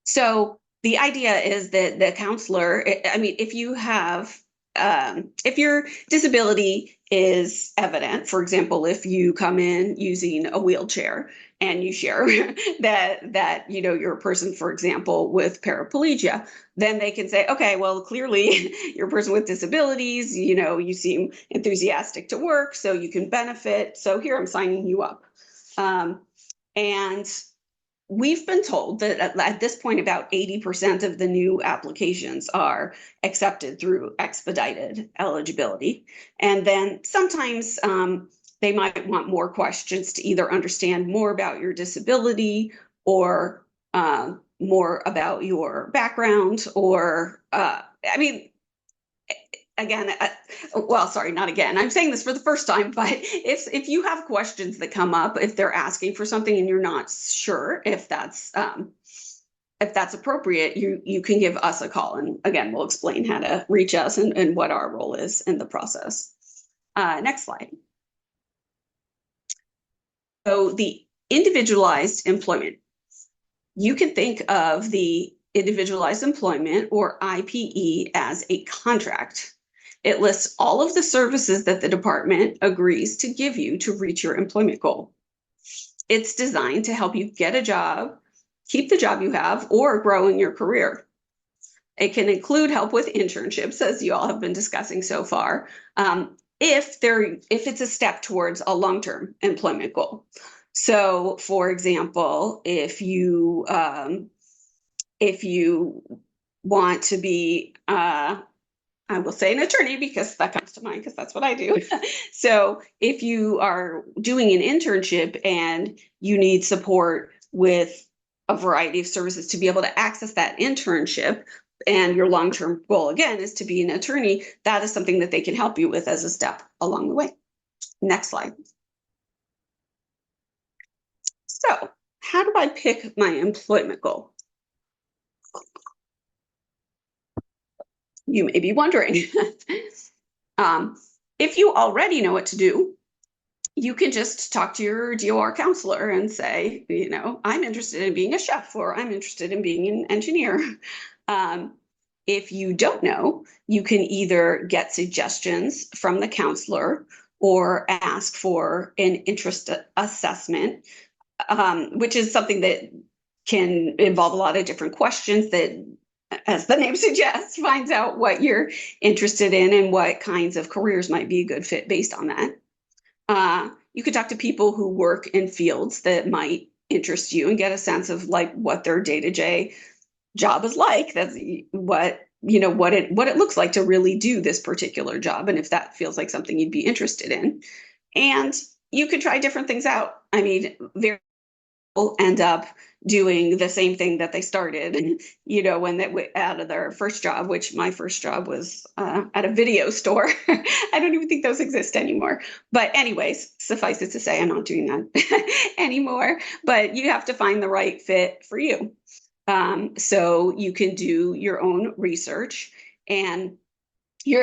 So the idea is that the counselor, I mean, if you have, if your disability is evident, for example, if you come in using a wheelchair and you share that you're a person, for example, with paraplegia, then they can say, okay, well, clearly you're a person with disabilities, you seem enthusiastic to work, so you can benefit. So here I'm signing you up. And we've been told that at this point, about 80% of the new applications are accepted through expedited eligibility. And then sometimes they might want more questions to either understand more about your disability or more about your background, or, again, well, sorry, not again. I'm saying this for the first time, but if you have questions that come up, if they're asking for something and you're not sure if that's appropriate, you can give us a call, and again, we'll explain how to reach us and what our role is in the process. Next slide. So the individualized employment. You can think of the individualized employment, or IPE, as a contract. It lists all of the services that the department agrees to give you to reach your employment goal. It's designed to help you get a job, keep the job you have, or grow in your career. It can include help with internships, as you all have been discussing so far, if it's a step towards a long-term employment goal. So, for example, if you want to be, I will say, an attorney, because that comes to mind, because that's what I do. So if you are doing an internship and you need support with a variety of services to be able to access that internship, and your long-term goal, again, is to be an attorney, that is something that they can help you with as a step along the way. Next slide. So how do I pick my employment goal? You may be wondering. If you already know what to do, you can just talk to your DOR counselor and say, I'm interested in being a chef, or I'm interested in being an engineer. If you don't know, you can either get suggestions from the counselor or ask for an interest assessment, which is something that can involve a lot of different questions that, as the name suggests, finds out what you're interested in and what kinds of careers might be a good fit based on that. You could talk to people who work in fields that might interest you and get a sense of what their day-to-day job is like. That's what it looks like to really do this particular job, and if that feels like something you'd be interested in. And you could try different things out. I mean, very people end up doing the same thing that they started, when they went out of their first job, which my first job was at a video store. I don't even think those exist anymore. But anyways, suffice it to say, I'm not doing that anymore. But you have to find the right fit for you. So you can do your own research, and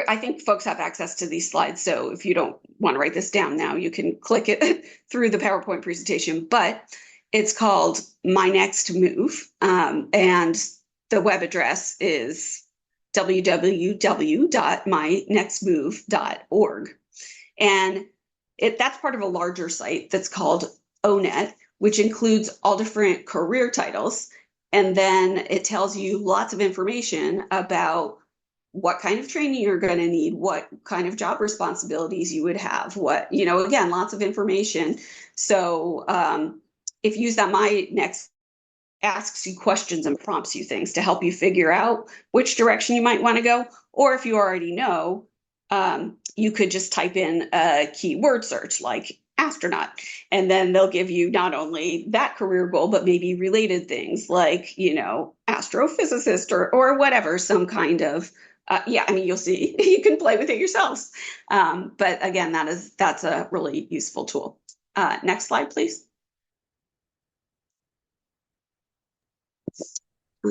I think folks have access to these slides. So if you don't want to write this down now, you can click it through the PowerPoint presentation, but it's called My Next Move. And the web address is www.mynextmove.org. And that's part of a larger site that's called ONET, which includes all different career titles. And then it tells you lots of information about what kind of training you're going to need, what kind of job responsibilities you would have, again, lots of information. So if you use that My Next asks you questions and prompts you things to help you figure out which direction you might want to go. Or if you already know, you could just type in a keyword search like astronaut, and then they'll give you not only that career goal, but maybe related things like, astrophysicist or whatever, some kind of, yeah, I mean, you'll see, you can play with it yourselves. But again, that's a really useful tool. Next slide, please.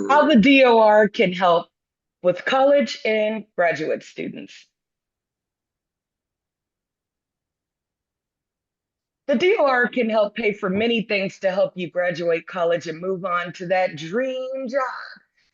How the DOR can help with college and graduate students. The DOR can help pay for many things to help you graduate college and move on to that dream job.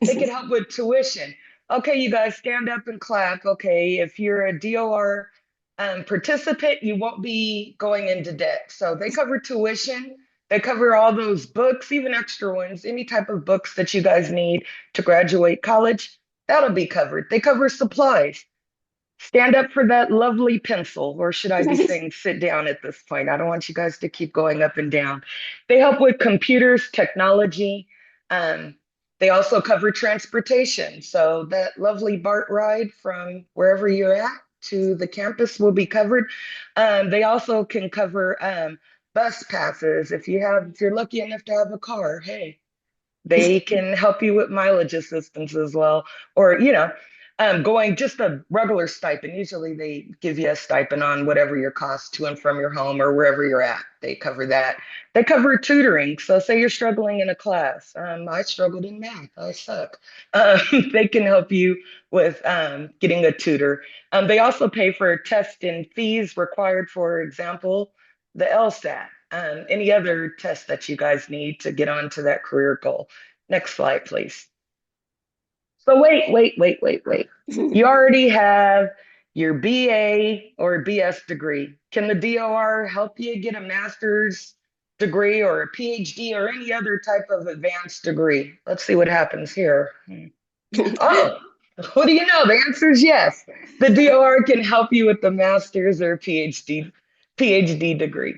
They can help with tuition. Okay, you guys stand up and clap. Okay, if you're a DOR participant, you won't be going into debt. So they cover tuition. They cover all those books, even extra ones, any type of books that you guys need to graduate college. That'll be covered. They cover supplies. Stand up for that lovely pencil, or should I be saying sit down at this point? I don't want you guys to keep going up and down. They help with computers, technology. Um, they also cover transportation. So that lovely BART ride from wherever you're at to the campus will be covered. They also can cover bus passes. If you're lucky enough to have a car, hey, they can help you with mileage assistance as well, or going just a regular stipend. Usually they give you a stipend on whatever your cost to and from your home or wherever you're at. They cover that. They cover tutoring. So say you're struggling in a class. I struggled in math. I suck. They can help you with getting a tutor. They also pay for tests and fees required, for example, the LSAT. Any other tests that you guys need to get onto that career goal. Next slide, please. So wait. You already have your BA or BS degree. Can the DOR help you get a master's degree or a PhD or any other type of advanced degree? Let's see what happens here. Oh, what do you know? The answer is yes. The DOR can help you with the master's or PhD degree.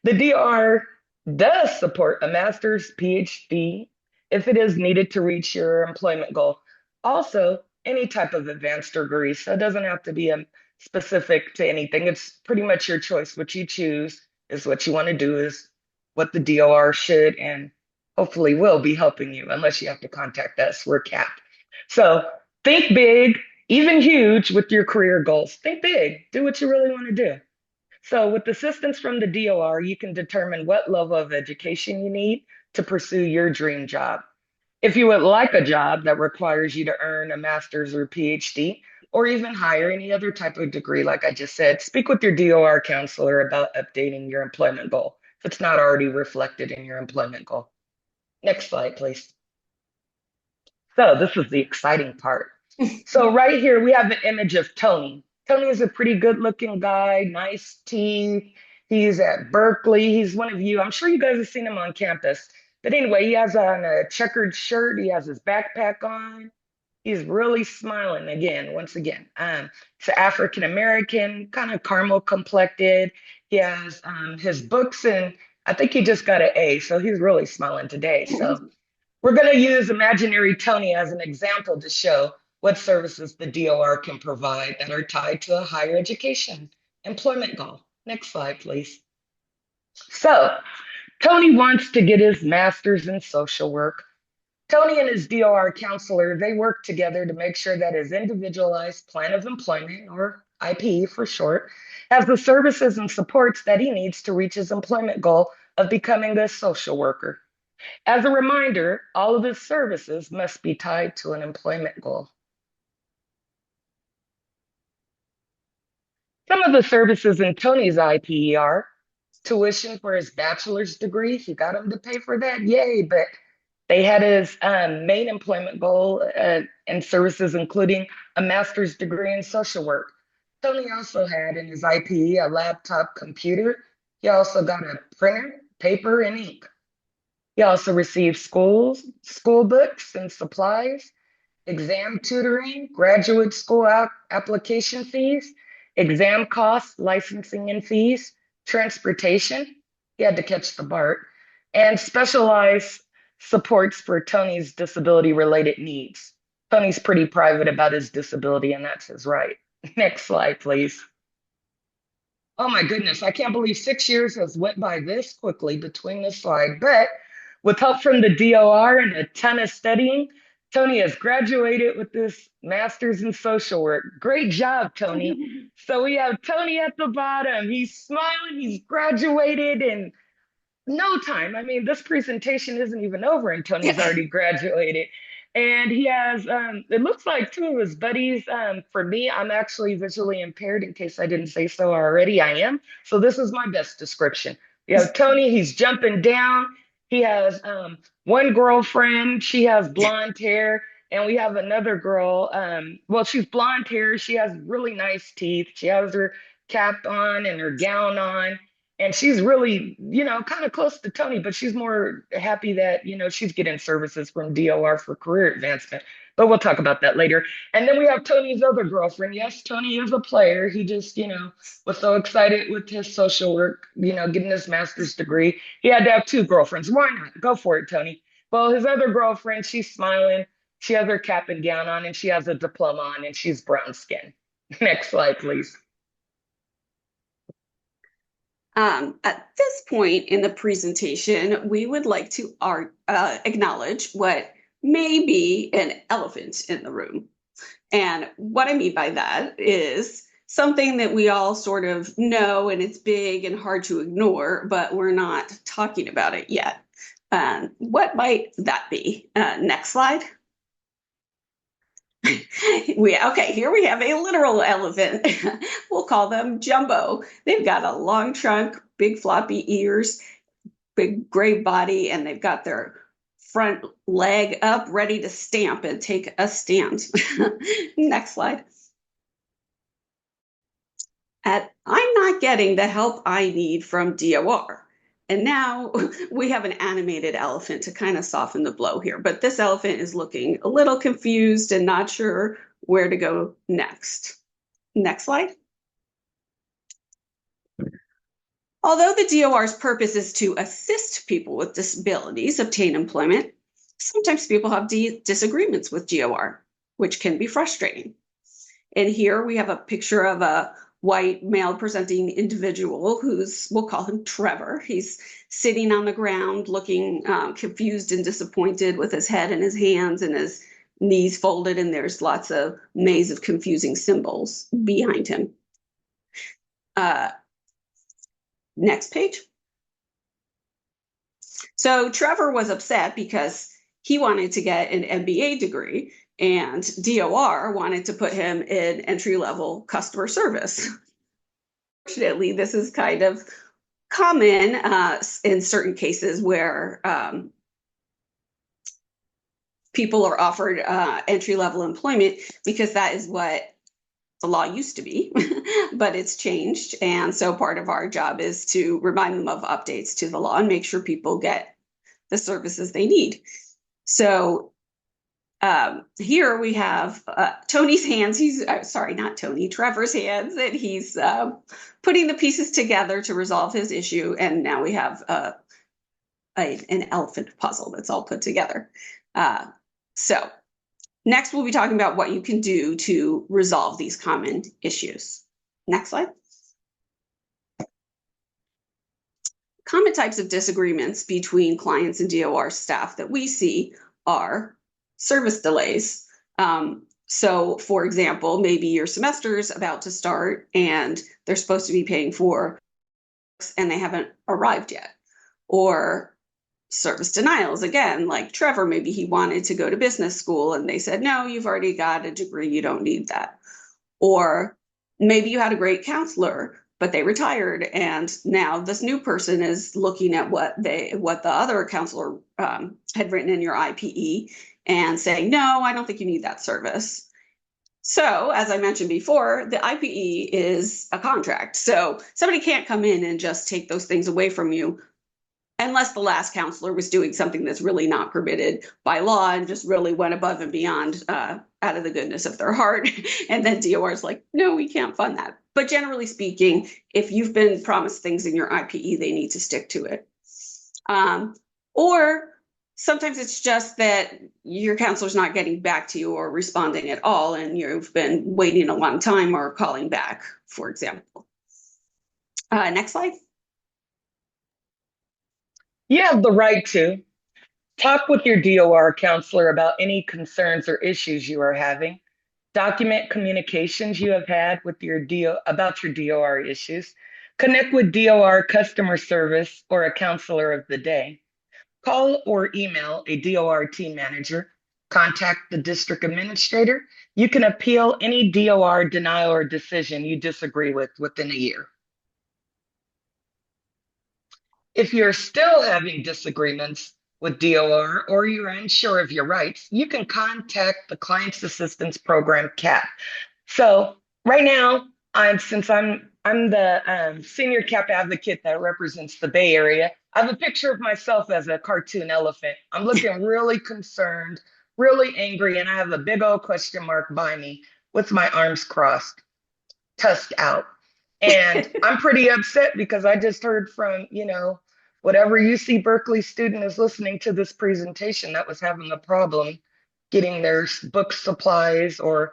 The DOR does support a master's, PhD, if it is needed to reach your employment goal. Also, any type of advanced degree, so it doesn't have to be specific to anything. It's pretty much your choice. What you choose is what you want to do, is what the DOR should and hopefully will be helping you, unless you have to contact us. We're capped. So think big, even huge with your career goals. Think big, do what you really want to do. So with assistance from the DOR, you can determine what level of education you need to pursue your dream job. If you would like a job that requires you to earn a master's or PhD, or even higher, any other type of degree, like I just said, speak with your DOR counselor about updating your employment goal if it's not already reflected in your employment goal. Next slide, please. So this is the exciting part. So right here, we have an image of Tony. Tony is a pretty good looking guy, nice teeth. He's at Berkeley. He's one of you. I'm sure you guys have seen him on campus. But anyway, he has on a checkered shirt. He has his backpack on. He's really smiling again, once again. He's African American, kind of caramel complected. He has his books, and I think he just got an A, so he's really smiling today. So we're going to use imaginary Tony as an example to show what services the DOR can provide that are tied to a higher education employment goal. Next slide, please. So Tony wants to get his master's in social work. Tony and his DOR counselor, they work together to make sure that his individualized plan of employment, or IPE for short, has the services and supports that he needs to reach his employment goal of becoming a social worker. As a reminder, all of his services must be tied to an employment goal. Some of the services in Tony's IPE are tuition for his bachelor's degree. He got him to pay for that, yay, but they had his main employment goal and services, including a master's degree in social work. Tony also had in his IPE a laptop computer. He also got a printer, paper, and ink. He also received school books and supplies, exam tutoring, graduate school application fees, exam costs, licensing and fees, transportation. He had to catch the BART, and specialized supports for Tony's disability-related needs. Tony's pretty private about his disability, and that's his right. Next slide, please. Oh my goodness, I can't believe 6 years has went by this quickly between this slide, but with help from the DOR and a ton of studying, Tony has graduated with this master's in social work. Great job, Tony. So we have Tony at the bottom. He's smiling, he's graduated in no time. I mean, this presentation isn't even over and Tony's already graduated. And he has, it looks like two of his buddies. For me, I'm actually visually impaired in case I didn't say so already. I am. So this is my best description. You have Tony, he's jumping down. He has one girlfriend. She has blonde hair. And we have another girl. Well, she's blonde hair. She has really nice teeth. She has her cap on and her gown on. And she's really, kind of close to Tony, but she's more happy that, she's getting services from DOR for career advancement. But we'll talk about that later. And then we have Tony's other girlfriend. Yes, Tony is a player. He just, was so excited with his social work, getting his master's degree. He had to have two girlfriends. Why not? Go for it, Tony. Well, his other girlfriend, she's smiling. She has her cap and gown on, and she has a diploma on, and she's brown skin. Next slide, please. At this point in the presentation, we would like to acknowledge what may be an elephant in the room. And what I mean by that is something that we all sort of know and it's big and hard to ignore, but we're not talking about it yet. What might that be? Next slide. Okay, here we have a literal elephant. We'll call them Jumbo. They've got a long trunk, big floppy ears, big gray body, and they've got their front leg up, ready to stamp and take a stand. Next slide. I'm not getting the help I need from DOR. And now we have an animated elephant to kind of soften the blow here. But this elephant is looking a little confused and not sure where to go next. Next slide. Although the DOR's purpose is to assist people with disabilities obtain employment, sometimes people have disagreements with DOR, which can be frustrating. And here we have a picture of a white male presenting individual we'll call him Trevor. He's sitting on the ground looking confused and disappointed with his head in his hands and his knees folded, and there's lots of maze of confusing symbols behind him. Next page. So Trevor was upset because he wanted to get an MBA degree and DOR wanted to put him in entry-level customer service. Fortunately, this is kind of common in certain cases where people are offered entry-level employment because that is what the law used to be, but it's changed. And so part of our job is to remind them of updates to the law and make sure people get the services they need. So here we have Tony's hands. Not Tony, Trevor's hands, and he's putting the pieces together to resolve his issue. And now we have an elephant puzzle that's all put together. So next, we'll be talking about what you can do to resolve these common issues. Next slide. Common types of disagreements between clients and DOR staff that we see are service delays. So for example, maybe your semester is about to start and they're supposed to be paying for and they haven't arrived yet. Or service denials, again, like Trevor, maybe he wanted to go to business school and they said, no, you've already got a degree, you don't need that. Or maybe you had a great counselor, but they retired and now this new person is looking at what the other counselor had written in your IPE and saying, no, I don't think you need that service. So as I mentioned before, the IPE is a contract. So somebody can't come in and just take those things away from you unless the last counselor was doing something that's really not permitted by law and just really went above and beyond out of the goodness of their heart. And then DOR is like, no, we can't fund that. But generally speaking, if you've been promised things in your IPE, they need to stick to it. Or Sometimes it's just that your counselor's not getting back to you or responding at all, and you've been waiting a long time or calling back, for example. Next slide. You have the right to talk with your DOR counselor about any concerns or issues you are having. Document communications you have had with your about your DOR issues. Connect with DOR customer service or a counselor of the day. Call or email a DOR team manager. Contact the district administrator. You can appeal any DOR denial or decision you disagree with within a year. If you're still having disagreements with DOR or you're unsure of your rights, you can contact the Client's Assistance Program, CAP. So right now, since I'm the senior CAP advocate that represents the Bay Area, I have a picture of myself as a cartoon elephant. I'm looking really concerned, really angry, and I have a big old question mark by me with my arms crossed, tusk out. And I'm pretty upset because I just heard from, whatever UC Berkeley student is listening to this presentation that was having a problem getting their book supplies, or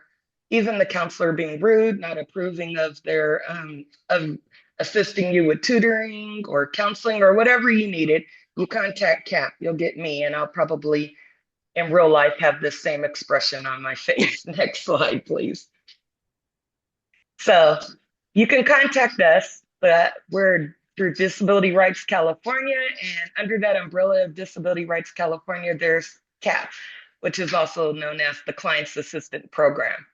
even the counselor being rude, not approving of their of assisting you with tutoring or counseling or whatever you needed. You contact CAP, you'll get me, and I'll probably in real life have the same expression on my face. Next slide, please. So you can contact us, but we're through Disability Rights California, and under that umbrella of Disability Rights California, there's CAP, which is also known as the Client's Assistant Program.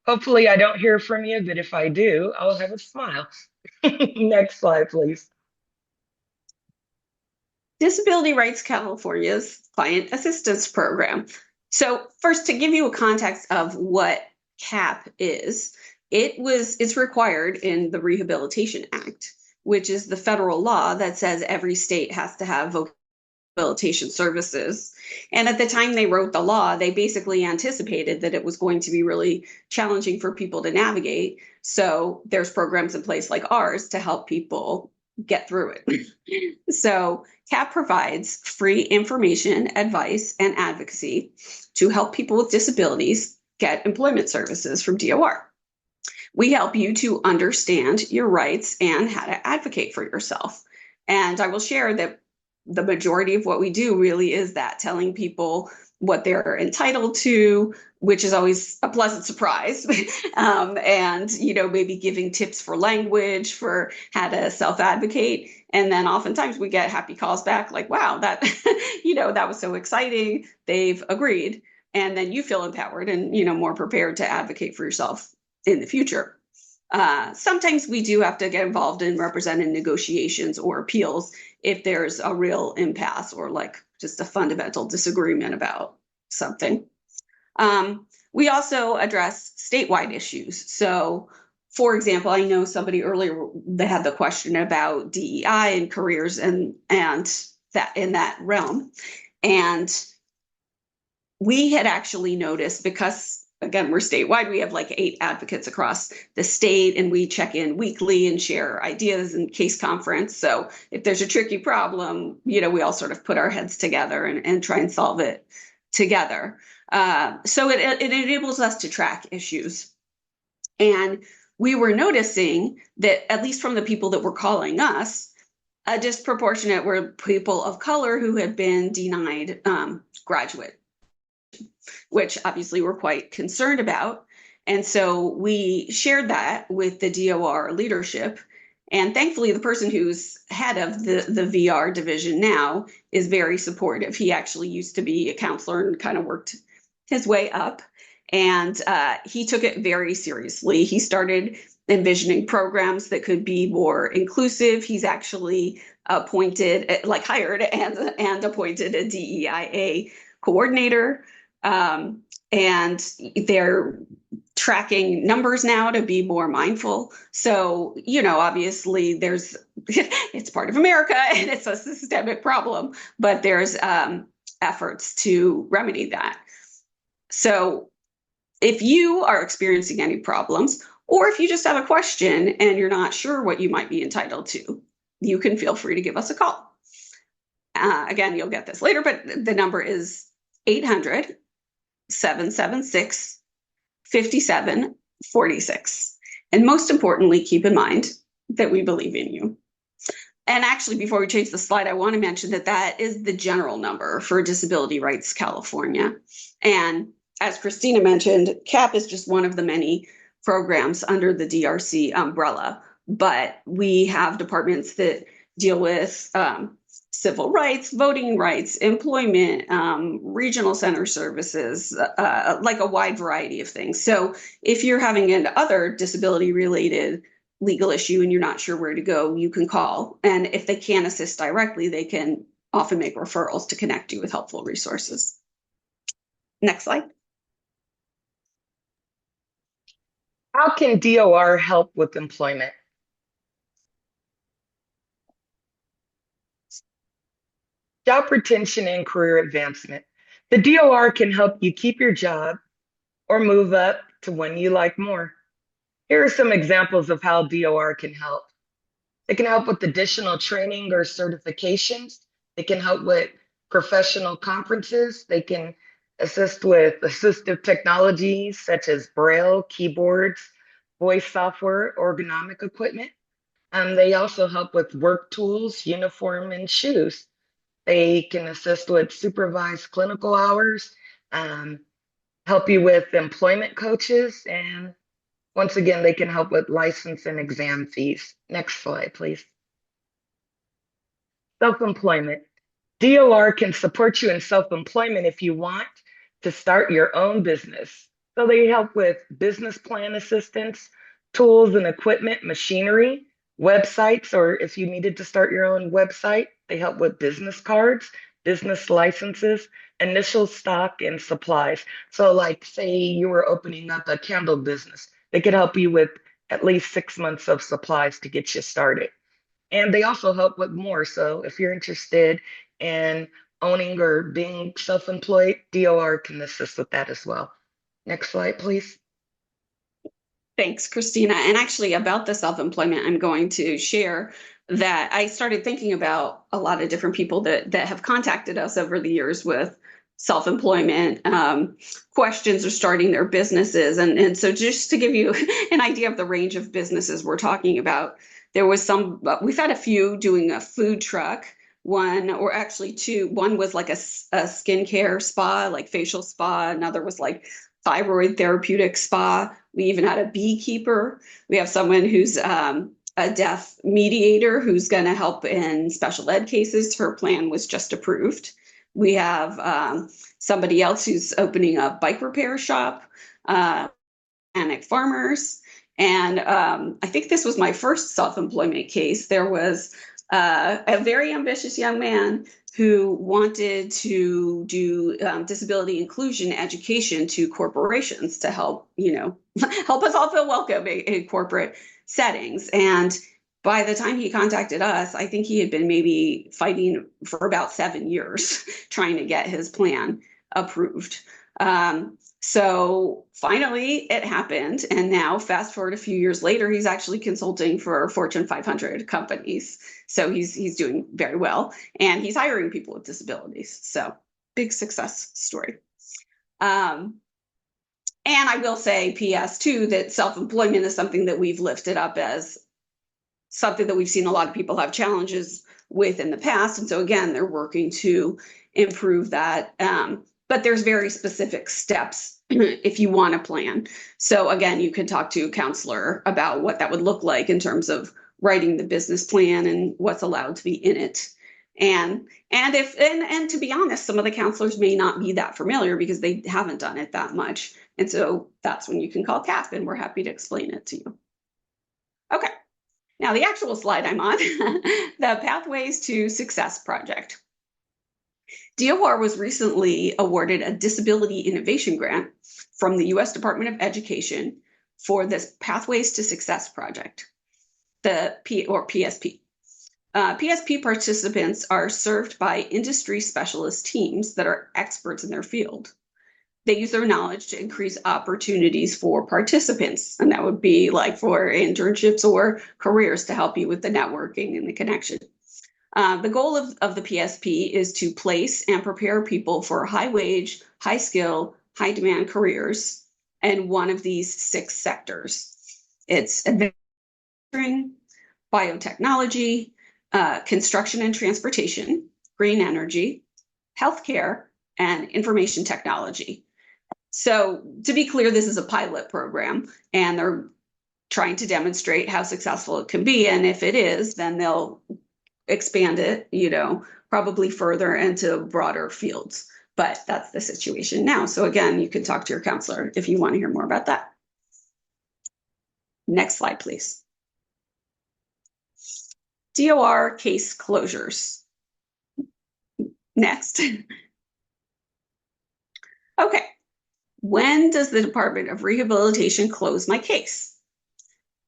Hopefully I don't hear from you, but if I do, I'll have a smile. Next slide, please. Disability Rights California's Client Assistance Program. So first, to give you a context of what CAP is, it's required in the Rehabilitation Act, which is the federal law that says every state has to have rehabilitation services. And at the time they wrote the law, they basically anticipated that it was going to be really challenging for people to navigate. So there's programs in place like ours to help people get through it. So CAP provides free information, advice, and advocacy to help people with disabilities get employment services from DOR. We help you to understand your rights and how to advocate for yourself. And I will share that the majority of what we do really is that, telling people what they're entitled to, which is always a pleasant surprise. And, maybe giving tips for language, for how to self-advocate. And then oftentimes we get happy calls back like, wow, that, that was so exciting. They've agreed. And then you feel empowered and, more prepared to advocate for yourself in the future. Sometimes we do have to get involved in representing negotiations or appeals if there's a real impasse or like just a fundamental disagreement about something. We also address statewide issues. So, for example, I know somebody earlier that had the question about DEI and careers and that in that realm. And we had actually noticed, because again, we're statewide, we have like 8 advocates across the state, and we check in weekly and share ideas and case conference. So if there's a tricky problem, we all sort of put our heads together and try and solve it together. So it enables us to track issues. And we were noticing that, at least from the people that were calling us, a disproportionate were people of color who had been denied graduate, which obviously we're quite concerned about. And so we shared that with the DOR leadership. And thankfully, the person who's head of the VR division now is very supportive. He actually used to be a counselor and kind of worked his way up. And he took it very seriously. He started envisioning programs that could be more inclusive. He's actually hired and appointed a DEIA coordinator. And they're tracking numbers now to be more mindful. So, obviously it's part of America and it's a systemic problem, but there's efforts to remedy that. So if you are experiencing any problems, or if you just have a question and you're not sure what you might be entitled to, you can feel free to give us a call. Again, you'll get this later, but the number is 800-776-5746. And most importantly, keep in mind that we believe in you. And actually, before we change the slide, I want to mention that that is the general number for Disability Rights California. And as Christina mentioned, CAP is just one of the many programs under the DRC umbrella, but we have departments that deal with civil rights, voting rights, employment, regional center services, like a wide variety of things. So if you're having an other disability related legal issue and you're not sure where to go, you can call. And if they can't assist directly, they can often make referrals to connect you with helpful resources. Next slide. How can DOR help with employment? Job retention and career advancement. The DOR can help you keep your job or move up to one you like more. Here are some examples of how DOR can help. It can help with additional training or certifications. They can help with professional conferences. They can assist with assistive technologies such as Braille, keyboards, voice software, ergonomic equipment. They also help with work tools, uniform, and shoes. They can assist with supervised clinical hours, help you with employment coaches, and once again, they can help with license and exam fees. Next slide, please. Self-employment. DOR can support you in self-employment if you want to start your own business. So they help with business plan assistance, tools and equipment, machinery, websites, or if you needed to start your own website, they help with business cards, business licenses, initial stock, and supplies. So like say you were opening up a candle business, they could help you with at least 6 months of supplies to get you started. And they also help with more. So if you're interested in owning or being self-employed, DOR can assist with that as well. Next slide, please. Thanks, Christina. And actually about the self-employment, I'm going to share that I started thinking about a lot of different people that have contacted us over the years with self-employment questions or starting their businesses. And so just to give you an idea of the range of businesses we're talking about, there was we've had a few doing a food truck, one or actually two. One was like a skincare spa, like facial spa. Another was like thyroid therapeutic spa. We even had a beekeeper. We have someone who's a deaf mediator who's going to help in special ed cases. Her plan was just approved. We have somebody else who's opening a bike repair shop, organic farmers. And I think this was my first self-employment case. There was a very ambitious young man who wanted to do disability inclusion education to corporations to help, help us all feel welcome in corporate settings. And by the time he contacted us, I think he had been maybe fighting for about 7 years trying to get his plan approved. So finally it happened. And now fast forward a few years later, he's actually consulting for Fortune 500 companies. So he's doing very well and he's hiring people with disabilities. So big success story. And I will say PS too, that self-employment is something that we've lifted up as something that we've seen a lot of people have challenges with in the past. And so again, they're working to improve that. But there's very specific steps if you want a plan. So again, you could talk to a counselor about what that would look like in terms of writing the business plan and what's allowed to be in it. And to be honest, some of the counselors may not be that familiar because they haven't done it that much. And so that's when you can call CAP and we're happy to explain it to you. Okay, now the actual slide I'm on, the Pathways to Success project. DOR was recently awarded a Disability Innovation Grant from the U.S. Department of Education for this Pathways to Success project, the PSP. PSP participants are served by industry specialist teams that are experts in their field. They use their knowledge to increase opportunities for participants, and that would be like for internships or careers to help you with the networking and the connection. The goal of the PSP is to place and prepare people for high wage, high skill, high demand careers in one of these 6 sectors. It's advancing, biotechnology, construction and transportation, green energy, healthcare, and information technology. So to be clear, this is a pilot program, and they're trying to demonstrate how successful it can be. And if it is, then they'll expand it, probably further into broader fields. But that's the situation now. So again, you can talk to your counselor if you want to hear more about that. Next slide, please. DOR case closures. Next. Okay. When does the Department of Rehabilitation close my case?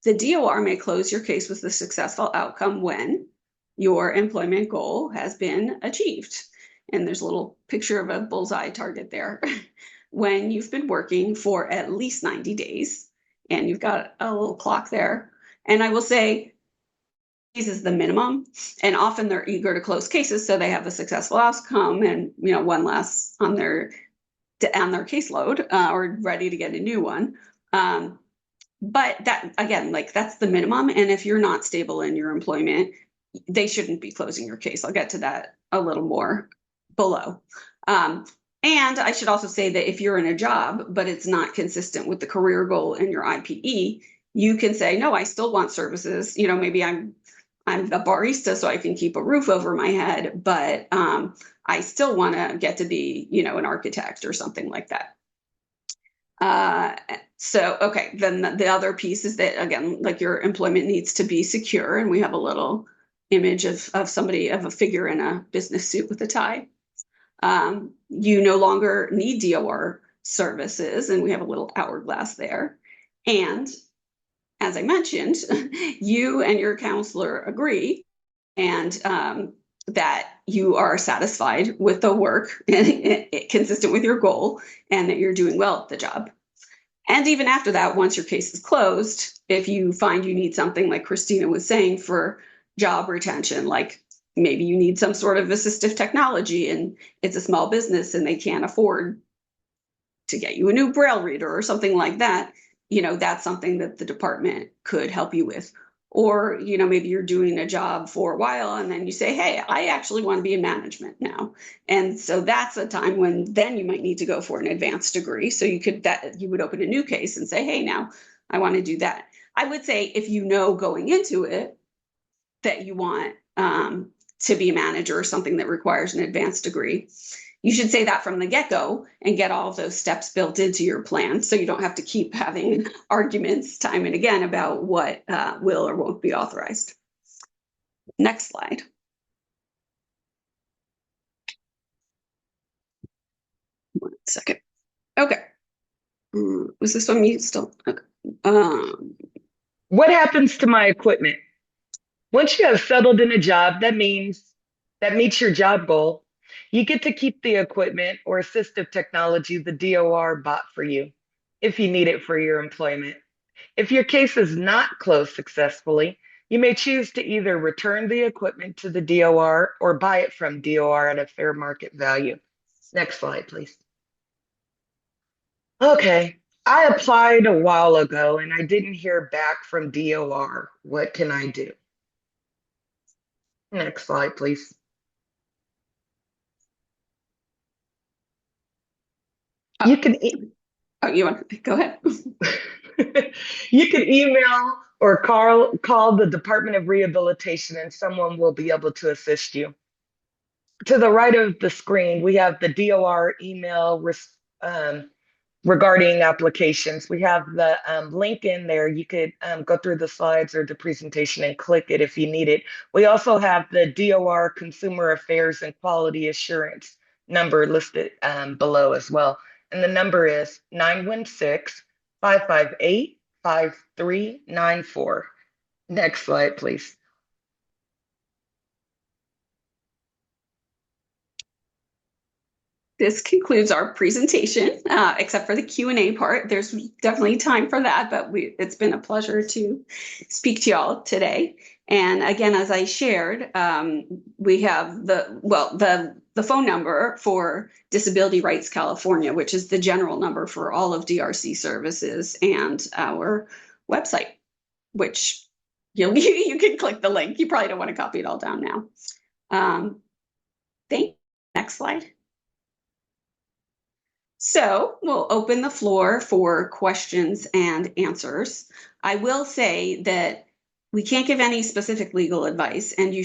The DOR may close your case with a successful outcome when your employment goal has been achieved. And there's a little picture of a bullseye target there. When you've been working for at least 90 days, and you've got a little clock there. And I will say, this is the minimum, and often they're eager to close cases so they have a successful outcome and one less on their caseload or ready to get a new one. But that, again, that's the minimum. And if you're not stable in your employment, they shouldn't be closing your case. I'll get to that a little more below. And I should also say that if you're in a job, but it's not consistent with the career goal in your IPE, you can say, no, I still want services. Maybe I'm a barista so I can keep a roof over my head, but I still want to get to be, an architect or something like that. So, okay, then the other piece is that, again, your employment needs to be secure. And we have a little image of a figure in a business suit with a tie. You no longer need DOR services, and we have a little hourglass there. And as I mentioned, you and your counselor agree, and that you are satisfied with the work and consistent with your goal, and that you're doing well at the job. And even after that, once your case is closed, if you find you need something like Christina was saying for job retention, like maybe you need some sort of assistive technology and it's a small business and they can't afford to get you a new Braille reader or something like that, that's something that the department could help you with. Or, maybe you're doing a job for a while and then you say, hey, I actually want to be in management now. And so that's a time when then you might need to go for an advanced degree. So you would open a new case and say, hey, now I want to do that. I would say if going into it that you want to be a manager or something that requires an advanced degree, you should say that from the get-go and get all of those steps built into your plan so you don't have to keep having arguments time and again about what will or won't be authorized. Next slide. One second. Okay. Was this one mute still? Okay. What happens to my equipment? Once you have settled in a job, that meets your job goal, you get to keep the equipment or assistive technology the DOR bought for you if you need it for your employment. If your case is not closed successfully, you may choose to either return the equipment to the DOR or buy it from DOR at a fair market value. Next slide, please. Okay, I applied a while ago and I didn't hear back from DOR. What can I do? Next slide, please. You can you want to go ahead? You can email or call the Department of Rehabilitation and someone will be able to assist you. To the right of the screen, we have the DOR email regarding applications. We have the link in there. You could go through the slides or the presentation and click it if you need it. We also have the DOR Consumer Affairs and Quality Assurance number listed below as well. And the number is 916-558-5394. Next slide, please. This concludes our presentation, except for the Q&A part. There's definitely time for that, but it's been a pleasure to speak to y'all today. And again, as I shared, we have the phone number for Disability Rights California, which is the general number for all of DRC services, and our website, which you can click the link. You probably don't want to copy it all down now. Next slide. So we'll open the floor for questions and answers. I will say that we can't give any specific legal advice, and you